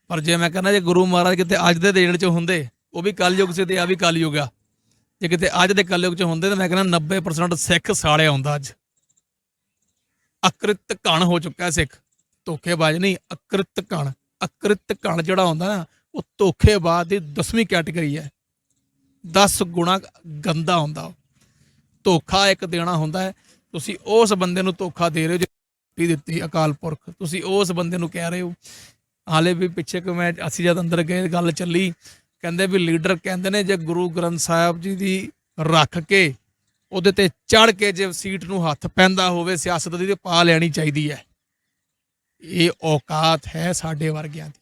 [SPEAKER 2] ਪਰ ਜੇ ਮੈਂ ਕਹਿੰਦਾ ਜੇ ਗੁਰੂ ਮਹਾਰਾਜ ਕਿਤੇ ਅੱਜ ਦੇ ਦੇਣ 'ਚ ਹੁੰਦੇ, ਉਹ ਵੀ ਕਲਯੁਗ ਸੀ ਤੇ ਆ ਵੀ ਕਲਯੁਗ ਆ, ਜੇ ਕਿਤੇ ਅੱਜ ਦੇ ਕਲਯੁਗ 'ਚ ਹੁੰਦੇ ਤਾਂ ਮੈਂ ਕਹਿੰਦਾ 90% ਸਿੱਖ ਸਾੜਿਆ ਹੁੰਦਾ। ਅੱਜ ਅਕ੍ਰਿਤ ਘਣ ਹੋ ਚੁੱਕਾ ਸਿੱਖ, ਧੋਖੇਬਾਜ਼ ਨਹੀਂ, ਅਕ੍ਰਿਤ ਘਣ। ਅਕ੍ਰਿਤ ਘਣ ਜਿਹੜਾ ਹੁੰਦਾ ਨਾ ਉਹ ਧੋਖੇਬਾਜ਼ ਦੀ 10ਵੀਂ ਕੈਟੇਗਰੀ ਹੈ। 10 ਗੁਣਾ ਗੰਦਾ ਹੁੰਦਾ। ਧੋਖਾ ਇੱਕ ਦੇਣਾ ਹੁੰਦਾ ਹੈ। ਤੁਸੀਂ ਉਸ ਬੰਦੇ ਨੂੰ ਧੋਖਾ ਦੇ ਰਹੇ ਹੋ ਜਿਹਨੇ ਦਿੱਤੀ ਅਕਾਲ ਪੁਰਖ, ਤੁਸੀਂ ਉਸ ਬੰਦੇ ਨੂੰ ਕਹਿ ਰਹੇ ਹੋ। ਹਾਲੇ ਵੀ ਪਿੱਛੇ ਕਿ ਮੈਂ ਅਸੀਂ ਜਦ ਅੰਦਰ ਗਏ ਗੱਲ ਚੱਲੀ ਕਹਿੰਦੇ ਵੀ ਲੀਡਰ ਕਹਿੰਦੇ ਨੇ ਜੇ ਗੁਰੂ ਗ੍ਰੰਥ ਸਾਹਿਬ ਜੀ ਦੀ ਰੱਖ ਕੇ ਉਹਦੇ ਤੇ ਚੜ ਕੇ ਜੇ ਸੀਟ ਨੂੰ ਹੱਥ ਪੈਂਦਾ ਹੋਵੇ ਸਿਆਸਤ ਦੀ ਤੇ ਪਾ ਲੈਣੀ ਚਾਹੀਦੀ ਹੈ। ਇਹ ਔਕਾਤ ਹੈ ਸਾਡੇ ਵਰਗਿਆਂ ਦੀ।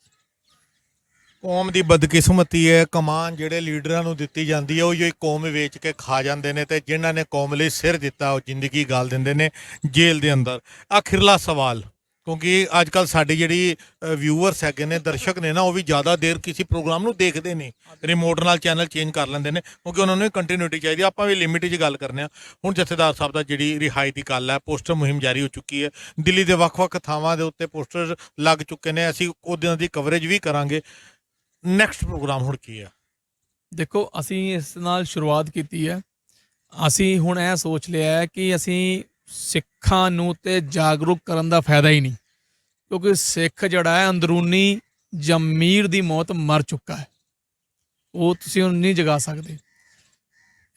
[SPEAKER 1] ਕੌਮ ਦੀ ਬਦਕਿਸਮਤੀ ਹੈ, ਕਮਾਨ ਜਿਹੜੇ ਲੀਡਰਾਂ ਨੂੰ ਦਿੱਤੀ ਜਾਂਦੀ ਹੈ ਉਹ ਹੀ ਕੌਮ ਵੇਚ ਕੇ ਖਾ ਜਾਂਦੇ ਨੇ, ਤੇ ਜਿਨ੍ਹਾਂ ਨੇ ਕੌਮ ਲਈ ਸਿਰ ਦਿੱਤਾ ਉਹ ਜ਼ਿੰਦਗੀ ਗਾਲ ਦਿੰਦੇ ਨੇ ਜੇਲ੍ਹ ਦੇ ਅੰਦਰ। ਆਖਿਰਲਾ ਸਵਾਲ, ਕਿਉਂਕਿ ਅੱਜ ਕੱਲ੍ਹ ਸਾਡੀ ਜਿਹੜੀ ਵਿਊਅਰਸ ਹੈਗੇ ਨੇ, ਦਰਸ਼ਕ ਨੇ ਨਾ, ਉਹ ਵੀ ਜ਼ਿਆਦਾ ਦੇਰ ਕਿਸੇ ਪ੍ਰੋਗਰਾਮ ਨੂੰ ਦੇਖਦੇ ਨਹੀਂ, ਰਿਮੋਟ ਨਾਲ ਚੈਨਲ ਚੇਂਜ ਕਰ ਲੈਂਦੇ ਨੇ, ਕਿਉਂਕਿ ਉਹਨਾਂ ਨੂੰ ਕੰਟੀਨਿਊਟੀ ਚਾਹੀਦੀ। ਆਪਾਂ ਵੀ ਲਿਮਿਟ 'ਚ ਗੱਲ ਕਰਨੇ ਆ। ਹੁਣ ਜਥੇਦਾਰ ਸਾਹਿਬ ਦਾ ਜਿਹੜੀ ਰਿਹਾਈ ਦੀ ਗੱਲ ਹੈ, ਪੋਸਟਰ ਮੁਹਿੰਮ ਜਾਰੀ ਹੋ ਚੁੱਕੀ ਹੈ, ਦਿੱਲੀ ਦੇ ਵੱਖ-ਵੱਖ ਥਾਵਾਂ ਦੇ ਉੱਤੇ ਪੋਸਟਰ ਲੱਗ ਚੁੱਕੇ ਨੇ, ਅਸੀਂ ਉਹਦੇ ਦੀ ਕਵਰੇਜ ਵੀ ਕਰਾਂਗੇ। ਨੈਕਸਟ ਪ੍ਰੋਗਰਾਮ ਹੁਣ ਕੀ ਹੈ?
[SPEAKER 2] ਦੇਖੋ ਅਸੀਂ ਇਸ ਨਾਲ ਸ਼ੁਰੂਆਤ ਕੀਤੀ ਹੈ। ਅਸੀਂ ਹੁਣ ਇਹ ਸੋਚ ਲਿਆ ਹੈ ਕਿ ਅਸੀਂ ਸਿੱਖਾਂ ਨੂੰ ਤੇ ਜਾਗਰੂਕ ਕਰਨ ਦਾ ਫਾਇਦਾ ਹੀ ਨਹੀਂ, ਕਿਉਂਕਿ ਸਿੱਖ ਜਿਹੜਾ ਹੈ ਅੰਦਰੂਨੀ ਜਮੀਰ ਦੀ ਮੌਤ ਮਰ ਚੁੱਕਾ ਹੈ, ਉਹ ਤੁਸੀਂ ਹੁਣ ਨਹੀਂ ਜਗਾ ਸਕਦੇ।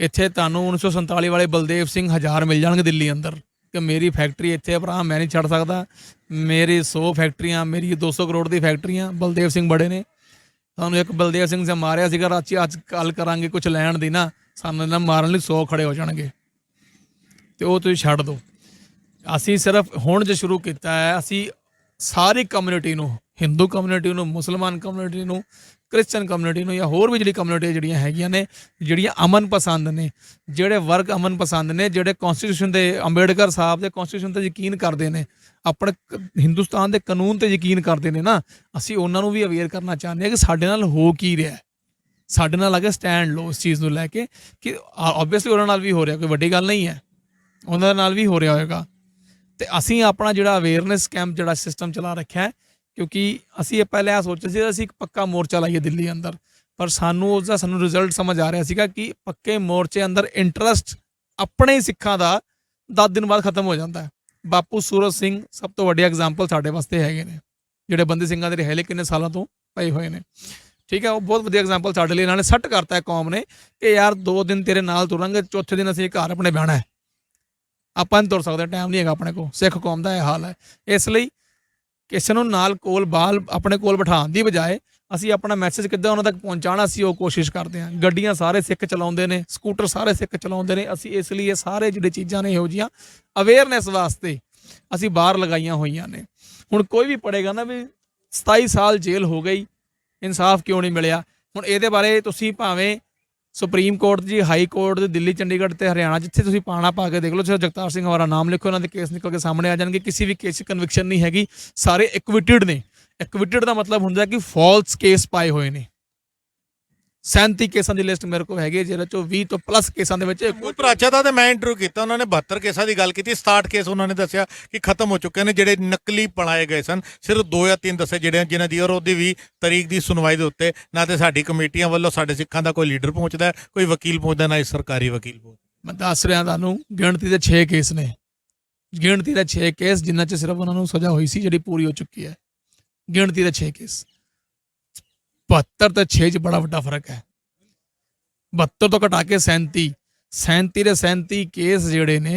[SPEAKER 2] ਇੱਥੇ ਤੁਹਾਨੂੰ 1947 ਵਾਲੇ ਬਲਦੇਵ ਸਿੰਘ ਹਜ਼ਾਰ ਮਿਲ ਜਾਣਗੇ ਦਿੱਲੀ ਅੰਦਰ ਕਿ ਮੇਰੀ ਫੈਕਟਰੀ ਇੱਥੇ ਭਰਾ ਮੈਂ ਨਹੀਂ ਛੱਡ ਸਕਦਾ, ਮੇਰੀ 100 ਫੈਕਟਰੀਆਂ, ਮੇਰੀ 200 ਕਰੋੜ ਦੀ ਫੈਕਟਰੀਆਂ। ਬਲਦੇਵ ਸਿੰਘ ਬੜੇ ਨੇ, ਸਾਨੂੰ ਇੱਕ ਬਲਦੇਵ ਸਿੰਘ ਸੇ ਮਾਰਿਆ ਸੀਗਾ ਰਾਚੀ, ਅੱਜ ਗੱਲ ਕਰਾਂਗੇ ਕੁਝ ਲੈਣ ਦੀ ਨਾ, ਸਾਨੂੰ ਇਹਨਾਂ ਮਾਰਨ ਲਈ 100 ਖੜੇ ਹੋ ਜਾਣਗੇ, ਤੇ ਉਹ ਤੁਸੀਂ ਛੱਡ ਦਿਓ। ਅਸੀਂ ਸਿਰਫ ਹੁਣ ਜੇ ਸ਼ੁਰੂ ਕੀਤਾ ਹੈ, ਅਸੀਂ ਸਾਰੀ ਕਮਿਊਨਿਟੀ ਨੂੰ, ਹਿੰਦੂ ਕਮਿਊਨਿਟੀ ਨੂੰ, ਮੁਸਲਮਾਨ ਕਮਿਊਨਿਟੀ ਨੂੰ, ਕ੍ਰਿਸਚਨ ਕਮਿਊਨਿਟੀ ਨੂੰ, ਜਾਂ ਹੋਰ ਵੀ ਜਿਹੜੀ ਕਮਿਊਨਿਟੀ ਜਿਹੜੀਆਂ ਹੈਗੀਆਂ ਨੇ, ਜਿਹੜੀਆਂ ਅਮਨ ਪਸੰਦ ਨੇ, ਜਿਹੜੇ ਵਰਗ ਅਮਨ ਪਸੰਦ ਨੇ, ਜਿਹੜੇ ਕੌਂਸਟੀਟਿਊਸ਼ਨ ਦੇ, ਅੰਬੇਡਕਰ ਸਾਹਿਬ ਦੇ ਕੌਂਸਟੀਟਿਊਸ਼ਨ 'ਤੇ ਯਕੀਨ ਕਰਦੇ ਨੇ, ਆਪਣੇ ਹਿੰਦੁਸਤਾਨ ਦੇ ਕਾਨੂੰਨ 'ਤੇ ਯਕੀਨ ਕਰਦੇ ਨੇ ਨਾ, ਅਸੀਂ ਉਹਨਾਂ ਨੂੰ ਵੀ ਅਵੇਅਰ ਕਰਨਾ ਚਾਹੁੰਦੇ ਹਾਂ ਕਿ ਸਾਡੇ ਨਾਲ ਹੋ ਕੀ ਰਿਹਾ, ਸਾਡੇ ਨਾਲ ਅਗੇ ਸਟੈਂਡ ਲਓ ਇਸ ਚੀਜ਼ ਨੂੰ ਲੈ ਕੇ ਕਿ ਓਬਵੀਅਸਲੀ ਉਹਨਾਂ ਨਾਲ ਵੀ ਹੋ ਰਿਹਾ, ਕੋਈ ਵੱਡੀ ਗੱਲ ਨਹੀਂ ਹੈ, ਉਹਨਾਂ ਨਾਲ ਵੀ ਹੋ ਰਿਹਾ ਹੋਏਗਾ। ਤੇ ਅਸੀਂ ਆਪਣਾ ਜਿਹੜਾ ਅਵੇਅਰਨੈਸ ਕੈਂਪ ਜਿਹੜਾ ਸਿਸਟਮ ਚਲਾ ਰੱਖਿਆ ਹੈ, ਕਿਉਂਕਿ ਅਸੀਂ ਇਹ ਪਹਿਲਾਂ ਇਹ ਸੋਚਿਆ ਸੀ ਅਸੀਂ ਇੱਕ ਪੱਕਾ ਮੋਰਚਾ ਲਾਈਏ ਦਿੱਲੀ ਅੰਦਰ, ਪਰ ਸਾਨੂੰ ਰਿਜ਼ਲਟ ਸਮਝ ਆ ਰਿਹਾ ਸੀਗਾ ਕਿ ਪੱਕੇ ਮੋਰਚੇ ਅੰਦਰ ਇੰਟਰਸਟ ਆਪਣੇ ਸਿੱਖਾਂ ਦਾ 10 ਦਿਨ ਬਾਅਦ ਖਤਮ ਹੋ ਜਾਂਦਾ ਹੈ। ਬਾਪੂ ਸੂਰਜ ਸਿੰਘ ਸਭ ਤੋਂ ਵੱਡੀ ਐਗਜ਼ਾਮਪਲ ਸਾਡੇ ਵਾਸਤੇ ਹੈਗੇ ਨੇ, ਜਿਹੜੇ ਬੰਦੀ ਸਿੰਘਾਂ ਦੇ ਰਿਹਾਇਲੇ ਕਿੰਨੇ ਸਾਲਾਂ ਤੋਂ ਪਏ ਹੋਏ ਨੇ, ਠੀਕ ਹੈ, ਉਹ ਬਹੁਤ ਵਧੀਆ ਐਗਜ਼ਾਮਪਲ ਸਾਡੇ ਲਈ ਇਹਨਾਂ ਨੇ ਸੈੱਟ ਕਰਤਾ ਹੈ ਕੌਮ ਨੇ ਕਿ ਯਾਰ 2 ਦਿਨ ਤੇਰੇ ਨਾਲ ਤੁਰਾਂਗੇ, ਚੌਥੇ ਦਿਨ ਅਸੀਂ ਘਰ ਆਪਣੇ ਬਹਿਣਾ ਹੈ, ਆਪਾਂ ਨਹੀਂ ਤੁਰ ਸਕਦੇ, ਟਾਈਮ ਨਹੀਂ ਹੈਗਾ ਆਪਣੇ ਕੋਲ। ਸਿੱਖ ਕੌਮ ਦਾ ਇਹ ਹਾਲ ਹੈ। ਇਸ ਲਈ ਕਿਸੇ ਨੂੰ ਨਾਲ ਕੋਲ ਬਾਲ ਆਪਣੇ ਕੋਲ ਬਿਠਾਉਣ ਦੀ ਬਜਾਏ ਅਸੀਂ ਆਪਣਾ ਮੈਸੇਜ ਕਿੱਦਾਂ ਉਹਨਾਂ ਤੱਕ ਪਹੁੰਚਾਉਣਾ, ਅਸੀਂ ਉਹ ਕੋਸ਼ਿਸ਼ ਕਰਦੇ ਹਾਂ। ਗੱਡੀਆਂ ਸਾਰੇ ਸਿੱਖ ਚਲਾਉਂਦੇ ਨੇ, ਸਕੂਟਰ ਸਾਰੇ ਸਿੱਖ ਚਲਾਉਂਦੇ ਨੇ, ਅਸੀਂ ਇਸ ਲਈ ਇਹ ਸਾਰੇ ਜਿਹੜੇ ਚੀਜ਼ਾਂ ਨੇ ਇਹੋ ਜਿਹੀਆਂ ਅਵੇਅਰਨੈਸ ਵਾਸਤੇ ਅਸੀਂ ਬਾਹਰ ਲਗਾਈਆਂ ਹੋਈਆਂ ਨੇ। ਹੁਣ ਕੋਈ ਵੀ ਪੜੇਗਾ ਨਾ ਵੀ 27 ਸਾਲ ਜੇਲ੍ਹ ਹੋ ਗਈ, ਇਨਸਾਫ ਕਿਉਂ ਨਹੀਂ ਮਿਲਿਆ, ਹੁਣ ਇਹਦੇ ਬਾਰੇ ਤੁਸੀਂ ਭਾਵੇਂ ਸੁਪਰੀਮ ਕੋਰਟ ਜੀ, ਹਾਈ ਕੋਰਟ ਦੇ ਦਿੱਲੀ, ਚੰਡੀਗੜ੍ਹ ਤੇ ਹਰਿਆਣਾ, ਜਿੱਥੇ ਤੁਸੀਂ ਪਾਣਾ ਪਾ ਕੇ ਦੇਖ ਲਓ, ਸਿਰਫ ਜਗਤਾਰ ਸਿੰਘ ਹਵਾਰਾ ਨਾਮ ਲਿਖੋ, ਉਹਨਾਂ ਦੇ ਕੇਸ ਨਿਕਲ ਕੇ ਸਾਹਮਣੇ ਆ ਜਾਣਗੇ। ਕਿਸੇ ਵੀ ਕੇਸ 'ਚ ਕਨਵਿਕਸ਼ਨ ਨਹੀਂ ਹੈਗੀ, ਸਾਰੇ ਇਕਵਿਟਡ ਨੇ। ਇਕਵਿਟਡ ਦਾ ਮਤਲਬ ਹੁੰਦਾ ਕਿ ਫਾਲਸ ਕੇਸ ਪਾਏ ਹੋਏ ਨੇ। 37 ਕੇਸਾਂ ਦੀ ਲਿਸਟ ਮੇਰੇ ਕੋਲ ਹੈਗੀ, ਜਿਹਦੇ ਚੋਂ 20 ਤੋਂ ਪਲੱਸ ਕੇਸਾਂ ਦੇ ਵਿੱਚ
[SPEAKER 1] ਪ੍ਰਾਚਾ ਦਾ ਤੇ ਮੈਂ ਇੰਟਰਵਿਊ ਕੀਤਾ, ਉਹਨਾਂ ਨੇ 72 ਕੇਸਾਂ ਦੀ ਗੱਲ ਕੀਤੀ, 67 ਕੇਸ ਉਹਨਾਂ ਨੇ ਦੱਸਿਆ ਕਿ ਖਤਮ ਹੋ ਚੁੱਕੇ ਨੇ, ਜਿਹੜੇ ਨਕਲੀ ਬਣਾਏ ਗਏ ਸਨ। ਸਿਰਫ 2 ਜਾਂ 3 ਦੱਸੇ ਜਿਹੜੇ ਜਿਨ੍ਹਾਂ ਦੀ, ਔਰ ਉਹਦੀ ਵੀ ਤਰੀਕ ਦੀ ਸੁਣਵਾਈ ਦੇ ਉੱਤੇ ਨਾ ਤੇ ਸਾਡੀ ਕਮੇਟੀਆਂ ਵੱਲੋਂ ਸਾਡੇ ਸਿੱਖਾਂ ਦਾ ਕੋਈ ਲੀਡਰ ਪਹੁੰਚਦਾ, ਕੋਈ ਵਕੀਲ ਪਹੁੰਚਦਾ, ਨਾ ਹੀ ਸਰਕਾਰੀ ਵਕੀਲ ਪਹੁੰਚਦਾ।
[SPEAKER 2] ਮੈਂ ਦੱਸ ਰਿਹਾ ਤੁਹਾਨੂੰ, ਗਿਣਤੀ ਦੇ 6 ਕੇਸ ਨੇ, ਗਿਣਤੀ ਦੇ 6 ਕੇਸ, ਜਿਨ੍ਹਾਂ 'ਚ ਸਿਰਫ ਉਹਨਾਂ ਨੂੰ ਸਜ਼ਾ ਹੋਈ ਸੀ ਜਿਹੜੀ ਪੂਰੀ ਹੋ ਚੁੱਕੀ ਹੈ। ਗਿਣਤੀ ਦੇ 6 ਕੇਸ, 72 ਤੇ 6 'ਚ ਬੜਾ ਵੱਡਾ ਫਰਕ ਹੈ। 72 ਤੋਂ ਘਟਾ ਕੇ 37 ਦੇ 37 ਕੇਸ ਜਿਹੜੇ ਨੇ,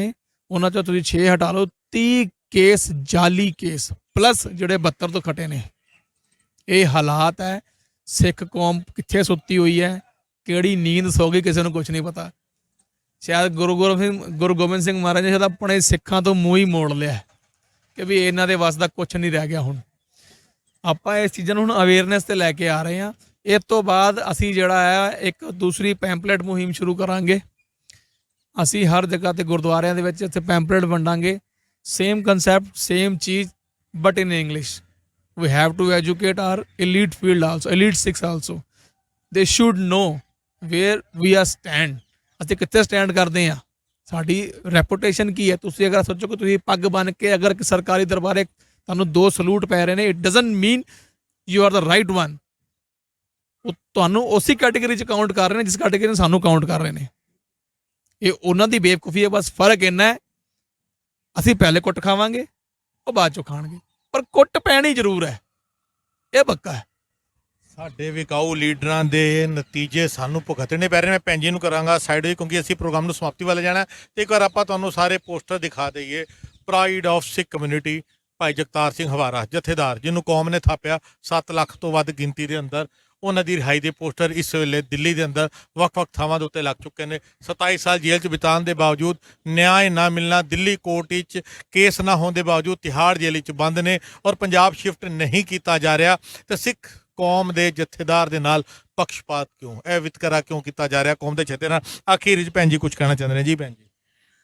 [SPEAKER 2] ਉਹਨਾਂ 'ਚੋਂ ਤੁਸੀਂ 6 ਹਟਾ ਲਓ, 30 ਕੇਸ ਜਾਲੀ ਕੇਸ ਪਲੱਸ ਜਿਹੜੇ 72 ਤੋਂ ਘਟੇ ਨੇ। ਇਹ ਹਾਲਾਤ ਹੈ। ਸਿੱਖ ਕੌਮ ਕਿੱਥੇ ਸੁੱਤੀ ਹੋਈ ਹੈ, ਕਿਹੜੀ ਨੀਂਦ ਸੌ ਗਈ, ਕਿਸੇ ਨੂੰ ਕੁਝ ਨਹੀਂ ਪਤਾ। ਸ਼ਾਇਦ ਗੁਰੂ ਗੋਬਿੰਦ ਸਿੰਘ ਮਹਾਰਾਜ ਨੇ ਸ਼ਾਇਦ ਆਪਣੇ ਸਿੱਖਾਂ ਤੋਂ ਮੂੰਹ ਹੀ ਮੋੜ ਲਿਆ ਕਿ ਵੀ ਇਹਨਾਂ ਦੇ ਵੱਸ ਦਾ ਕੁਝ ਨਹੀਂ ਰਹਿ ਗਿਆ। ਹੁਣ ਆਪਾਂ ਇਸ ਚੀਜ਼ਾਂ ਨੂੰ ਹੁਣ ਅਵੇਅਰਨੈਸ ਤੇ ਲੈ ਕੇ ਆ ਰਹੇ ਹਾਂ। ਇਸ ਤੋਂ ਬਾਅਦ ਅਸੀਂ ਜਿਹੜਾ ਹੈ ਇੱਕ ਦੂਸਰੀ ਪੈਂਪਲੇਟ ਮੁਹਿੰਮ ਸ਼ੁਰੂ ਕਰਾਂਗੇ। ਅਸੀਂ ਹਰ ਜਗ੍ਹਾ ਤੇ ਗੁਰਦੁਆਰਿਆਂ ਦੇ ਵਿੱਚ ਇੱਥੇ ਪੈਂਪਲੇਟ ਵੰਡਾਂਗੇ, ਸੇਮ ਕਨਸੈਪਟ, ਸੇਮ ਚੀਜ਼, but in English. We have to educate our elite field also, elite Sikhs also. They should know where we are stand. ਅਸੀਂ ਕਿੱਥੇ ਸਟੈਂਡ ਕਰਦੇ ਹਾਂ, ਸਾਡੀ ਰੈਪੂਟੇਸ਼ਨ ਕੀ ਹੈ। ਤੁਸੀਂ ਅਗਰ ਸੋਚੋ ਕਿ ਤੁਸੀਂ ਪੱਗ ਬੰਨ੍ਹ ਕੇ ਅਗਰ ਸਰਕਾਰੀ ਦਰਬਾਰੇ ਤੁਹਾਨੂੰ 2 ਸਲੂਟ ਪੈ ਰਹੇ ਨੇ, it doesn't mean you are the right one. ਉਹ ਤੁਹਾਨੂੰ ਉਸੇ ਕੈਟੇਗਰੀ 'ਚ ਕਾਊਂਟ ਕਰ ਰਹੇ ਨੇ ਜਿਸ ਕੈਟੇਗਰੀ ਨੂੰ ਸਾਨੂੰ ਕਾਊਂਟ ਕਰ ਰਹੇ ਨੇ। ਇਹ ਉਹਨਾਂ ਦੀ ਬੇਵਕੂਫੀ ਹੈ। ਬਸ ਫਰਕ ਇੰਨਾ ਹੈ, ਅਸੀਂ ਪਹਿਲੇ ਕੁੱਟ ਖਾਵਾਂਗੇ, ਉਹ ਬਾਅਦ 'ਚੋਂ ਖਾਣਗੇ, ਪਰ ਕੁੱਟ ਪੈਣੀ ਜ਼ਰੂਰ ਹੈ, ਇਹ ਪੱਕਾ ਹੈ।
[SPEAKER 1] ਸਾਡੇ ਵਿਕਾਊ ਲੀਡਰਾਂ ਦੇ ਨਤੀਜੇ ਸਾਨੂੰ ਭੁਗਤਣੇ ਪੈ ਰਹੇ ਨੇ। ਮੈਂ ਭੈਣ ਜੀ ਨੂੰ ਕਰਾਂਗਾ ਸਾਈਡ ਹੋਈ, ਕਿਉਂਕਿ ਅਸੀਂ ਪ੍ਰੋਗਰਾਮ ਨੂੰ ਸਮਾਪਤੀ ਵੱਲ ਜਾਣਾ। ਤੇ ਇੱਕ ਵਾਰ ਆਪਾਂ ਤੁਹਾਨੂੰ ਸਾਰੇ ਪੋਸਟਰ ਦਿਖਾ ਦਈਏ। Pride of Sikh community, Bhai Jagtar Singh Hawara ਜਥੇਦਾਰ, ਜਿਹਨੂੰ ਕੌਮ ਨੇ ਥਾਪਿਆ 7 ਲੱਖ ਤੋਂ ਵੱਧ ਗਿਣਤੀ ਦੇ ਅੰਦਰ, ਉਹਨਾਂ ਦੀ ਰਿਹਾਈ ਦੇ ਪੋਸਟਰ ਇਸ ਵੇਲੇ ਦਿੱਲੀ ਦੇ ਅੰਦਰ ਵੱਖ-ਵੱਖ ਥਾਵਾਂ ਦੇ ਉੱਤੇ ਲੱਗ ਚੁੱਕੇ ਨੇ। 27 ਸਾਲ ਜੇਲ੍ਹ 'ਚ ਬਿਤਾਉਣ ਦੇ ਬਾਵਜੂਦ ਨਿਆਂ ਨਾ ਮਿਲਣਾ, ਦਿੱਲੀ ਕੋਰਟ ਵਿੱਚ ਕੇਸ ਨਾ ਹੋਣ ਦੇ ਬਾਵਜੂਦ ਤਿਹਾੜ ਜੇਲ੍ਹ 'ਚ ਬੰਦ ਨੇ ਔਰ ਪੰਜਾਬ ਸ਼ਿਫਟ ਨਹੀਂ ਕੀਤਾ ਜਾ ਰਿਹਾ। ਤੇ ਸਿੱਖ ਕੌਮ ਦੇ ਜਥੇਦਾਰ ਦੇ ਨਾਲ ਪੱਖਪਾਤ ਕਿਉਂ, ਇਹ ਵਿਤਕਰਾ ਕਿਉਂ ਕੀਤਾ ਜਾ ਰਿਹਾ ਕੌਮ ਦੇ ਜਥੇ ਨਾਲ? ਆਖਿਰ ਵਿੱਚ ਭੈਣ ਜੀ ਕੁਝ ਕਹਿਣਾ ਚਾਹੁੰਦੇ ਨੇ ਜੀ? ਭੈਣ ਜੀ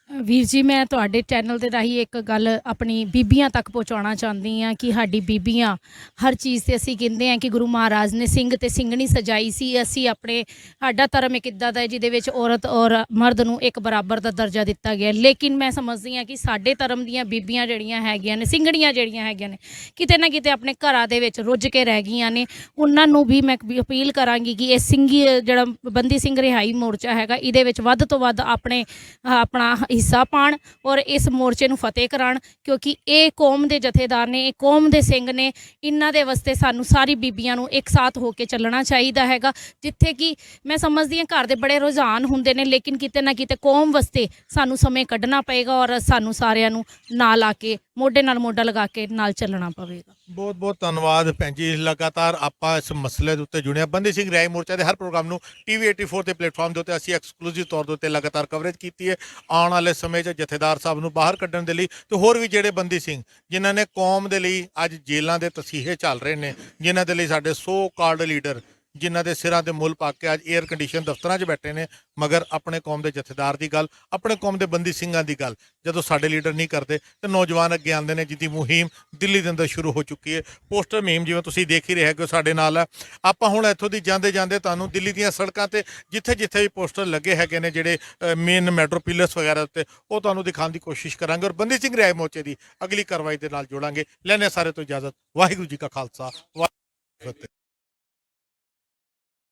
[SPEAKER 3] ਵੀਰ ਜੀ, ਮੈਂ ਤੁਹਾਡੇ ਚੈਨਲ ਦੇ ਰਾਹੀਂ ਇੱਕ ਗੱਲ ਆਪਣੀ ਬੀਬੀਆਂ ਤੱਕ ਪਹੁੰਚਾਉਣਾ ਚਾਹੁੰਦੀ ਹਾਂ ਕਿ ਸਾਡੀ ਬੀਬੀਆਂ ਹਰ ਚੀਜ਼ ਤੇ ਅਸੀਂ ਕਹਿੰਦੇ ਹਾਂ ਕਿ ਗੁਰੂ ਮਹਾਰਾਜ ਨੇ ਸਿੰਘ ਤੇ ਸਿੰਘਣੀ ਸਜਾਈ ਸੀ। ਅਸੀਂ ਆਪਣੇ ਸਾਡਾ ਧਰਮ ਇੱਕ ਇੱਦਾਂ ਦਾ ਹੈ ਜਿਹਦੇ ਵਿੱਚ ਔਰਤ ਔਰ ਮਰਦ ਨੂੰ ਇੱਕ ਬਰਾਬਰ ਦਾ ਦਰਜਾ ਦਿੱਤਾ ਗਿਆ। ਲੇਕਿਨ ਮੈਂ ਸਮਝਦੀ ਹਾਂ ਕਿ ਸਾਡੇ ਧਰਮ ਦੀਆਂ ਬੀਬੀਆਂ ਜਿਹੜੀਆਂ ਹੈਗੀਆਂ ਨੇ, ਸਿੰਘਣੀਆਂ ਜਿਹੜੀਆਂ ਹੈਗੀਆਂ ਨੇ, ਕਿਤੇ ਨਾ ਕਿਤੇ ਆਪਣੇ ਘਰਾਂ ਦੇ ਵਿੱਚ ਰੁੱਝ ਕੇ ਰਹਿ ਗਈਆਂ ਨੇ। ਉਹਨਾਂ ਨੂੰ ਵੀ ਮੈਂ ਅਪੀਲ ਕਰਾਂਗੀ ਕਿ ਇਹ ਸਿੰਘੀ ਜਿਹੜਾ ਬੰਦੀ ਸਿੰਘ ਰਿਹਾਈ ਮੋਰਚਾ ਹੈਗਾ, ਇਹਦੇ ਵਿੱਚ ਵੱਧ ਤੋਂ ਵੱਧ ਆਪਣਾ ਹਿੱਸਾ ਪਾਉਣ ਔਰ ਇਸ ਮੋਰਚੇ ਨੂੰ ਫਤਿਹ ਕਰਾਉਣ, ਕਿਉਂਕਿ ਇਹ ਕੌਮ ਦੇ ਜਥੇਦਾਰ ਨੇ, ਇਹ ਕੌਮ ਦੇ ਸਿੰਘ ਨੇ। ਇਹਨਾਂ ਦੇ ਵਾਸਤੇ ਸਾਨੂੰ ਸਾਰੀ ਬੀਬੀਆਂ ਨੂੰ ਇੱਕ ਸਾਥ ਹੋ ਕੇ ਚੱਲਣਾ ਚਾਹੀਦਾ ਹੈਗਾ। ਜਿੱਥੇ ਕਿ ਮੈਂ ਸਮਝਦੀ ਹਾਂ ਘਰ ਦੇ ਬੜੇ ਰੁਝਾਨ ਹੁੰਦੇ ਨੇ, ਲੇਕਿਨ ਕਿਤੇ ਨਾ ਕਿਤੇ ਕੌਮ ਵਾਸਤੇ ਸਾਨੂੰ ਸਮੇਂ ਕੱਢਣਾ ਪਏਗਾ ਔਰ ਸਾਨੂੰ ਸਾਰਿਆਂ ਨੂੰ ਨਾਲ ਆ ਕੇ ਮੋਢੇ ਨਾਲ ਮੋਢਾ ਲਗਾ ਕੇ ਨਾਲ ਚੱਲਣਾ ਪਵੇਗਾ।
[SPEAKER 1] ਬਹੁਤ ਬਹੁਤ ਧੰਨਵਾਦ ਭੈਣ ਜੀ। ਲਗਾਤਾਰ ਆਪਾਂ ਇਸ ਮਸਲੇ ਦੇ ਉੱਤੇ ਜੁੜੇ ਹਾਂ। ਬੰਦੀ ਸਿੰਘ ਰਿਹਾਈ ਮੋਰਚਾ ਦੇ ਹਰ ਪ੍ਰੋਗਰਾਮ ਨੂੰ TV 84 ਦੇ ਪਲੇਟਫਾਰਮ ਦੇ ਉੱਤੇ ਅਸੀਂ ਐਕਸਕਲੂਸਿਵ ਤੌਰ ਦੇ ਉੱਤੇ ਲਗਾਤਾਰ ਕਵਰੇਜ ਕੀਤੀ ਹੈ। ਆਉਣ ਵਾਲੇ ਸਮੇਂ 'ਚ ਜਥੇਦਾਰ ਸਾਹਿਬ ਨੂੰ ਬਾਹਰ ਕੱਢਣ ਦੇ ਲਈ ਤੇ ਹੋਰ ਵੀ ਜਿਹੜੇ ਬੰਦੀ ਸਿੰਘ ਜਿਨ੍ਹਾਂ ਨੇ ਕੌਮ ਦੇ ਲਈ ਅੱਜ ਜੇਲ੍ਹਾਂ ਦੇ ਤਸੀਹੇ ਚੱਲ ਰਹੇ ਨੇ, ਜਿਨ੍ਹਾਂ ਦੇ ਲਈ ਸਾਡੇ ਸੋ ਕਾਲਡ ਲੀਡਰ ਜਿਨ੍ਹਾਂ ਦੇ ਸਿਰਾਂ ਤੇ ਮੁੱਲ ਪਾ ਕੇ ਅੱਜ 에ਅਰ ਕੰਡੀਸ਼ਨ ਦਫ਼ਤਰਾਂ 'ਚ ਬੈਠੇ ਨੇ, ਮਗਰ ਆਪਣੇ ਕੌਮ ਦੇ ਜਥੇਦਾਰ ਦੀ ਗੱਲ, ਆਪਣੇ ਕੌਮ ਦੇ ਬੰਦੀ ਸਿੰਘਾਂ ਦੀ ਗੱਲ ਜਦੋਂ ਸਾਡੇ ਲੀਡਰ ਨਹੀਂ ਕਰਦੇ ਤੇ ਨੌਜਵਾਨ ਅੱਗੇ ਆਉਂਦੇ ਨੇ, ਜਿਹਦੀ ਮੁਹਿੰਮ ਦਿੱਲੀ ਦੇ ਅੰਦਰ ਸ਼ੁਰੂ ਹੋ ਚੁੱਕੀ ਹੈ। ਪੋਸਟਰ ਮੁਹਿੰਮ ਜਿਵੇਂ ਤੁਸੀਂ ਦੇਖ ਹੀ ਰਹੇ ਕਿ ਸਾਡੇ ਨਾਲ ਹੈ। ਆਪਾਂ ਹੁਣ ਇੱਥੋਂ ਦੀ ਜਾਂਦੇ ਜਾਂਦੇ ਤੁਹਾਨੂੰ ਦਿੱਲੀ ਦੀਆਂ ਸੜਕਾਂ ਤੇ ਜਿੱਥੇ ਜਿੱਥੇ ਵੀ ਪੋਸਟਰ ਲੱਗੇ ਹੈਗੇ ਨੇ, ਜਿਹੜੇ ਮੇਨ ਮੈਟਰੋ ਪਿਲਰਸ ਵਗੈਰਾ ਉੱਤੇ, ਉਹ ਤੁਹਾਨੂੰ ਦਿਖਾਉਣ ਦੀ ਕੋਸ਼ਿਸ਼ ਕਰਾਂਗੇ ਔਰ ਬੰਦੀ ਸਿੰਘ ਰਿਹਾਈ ਮੋਰਚੇ ਦੀ ਅਗਲੀ ਕਾਰਵਾਈ ਦੇ ਨਾਲ ਜੋੜਾਂਗੇ। ਲੈਣੇ ਸਾਰੇ ਤੋਂ ਇਜਾਜ਼ਤ। ਵਾਹਿਗੁਰੂ ਜੀ ਕਾ ਖਾਲਸਾ, ਵਾਹਿਗੁਰੂ ਜੀ ਕੀ ਫਤਿਹ।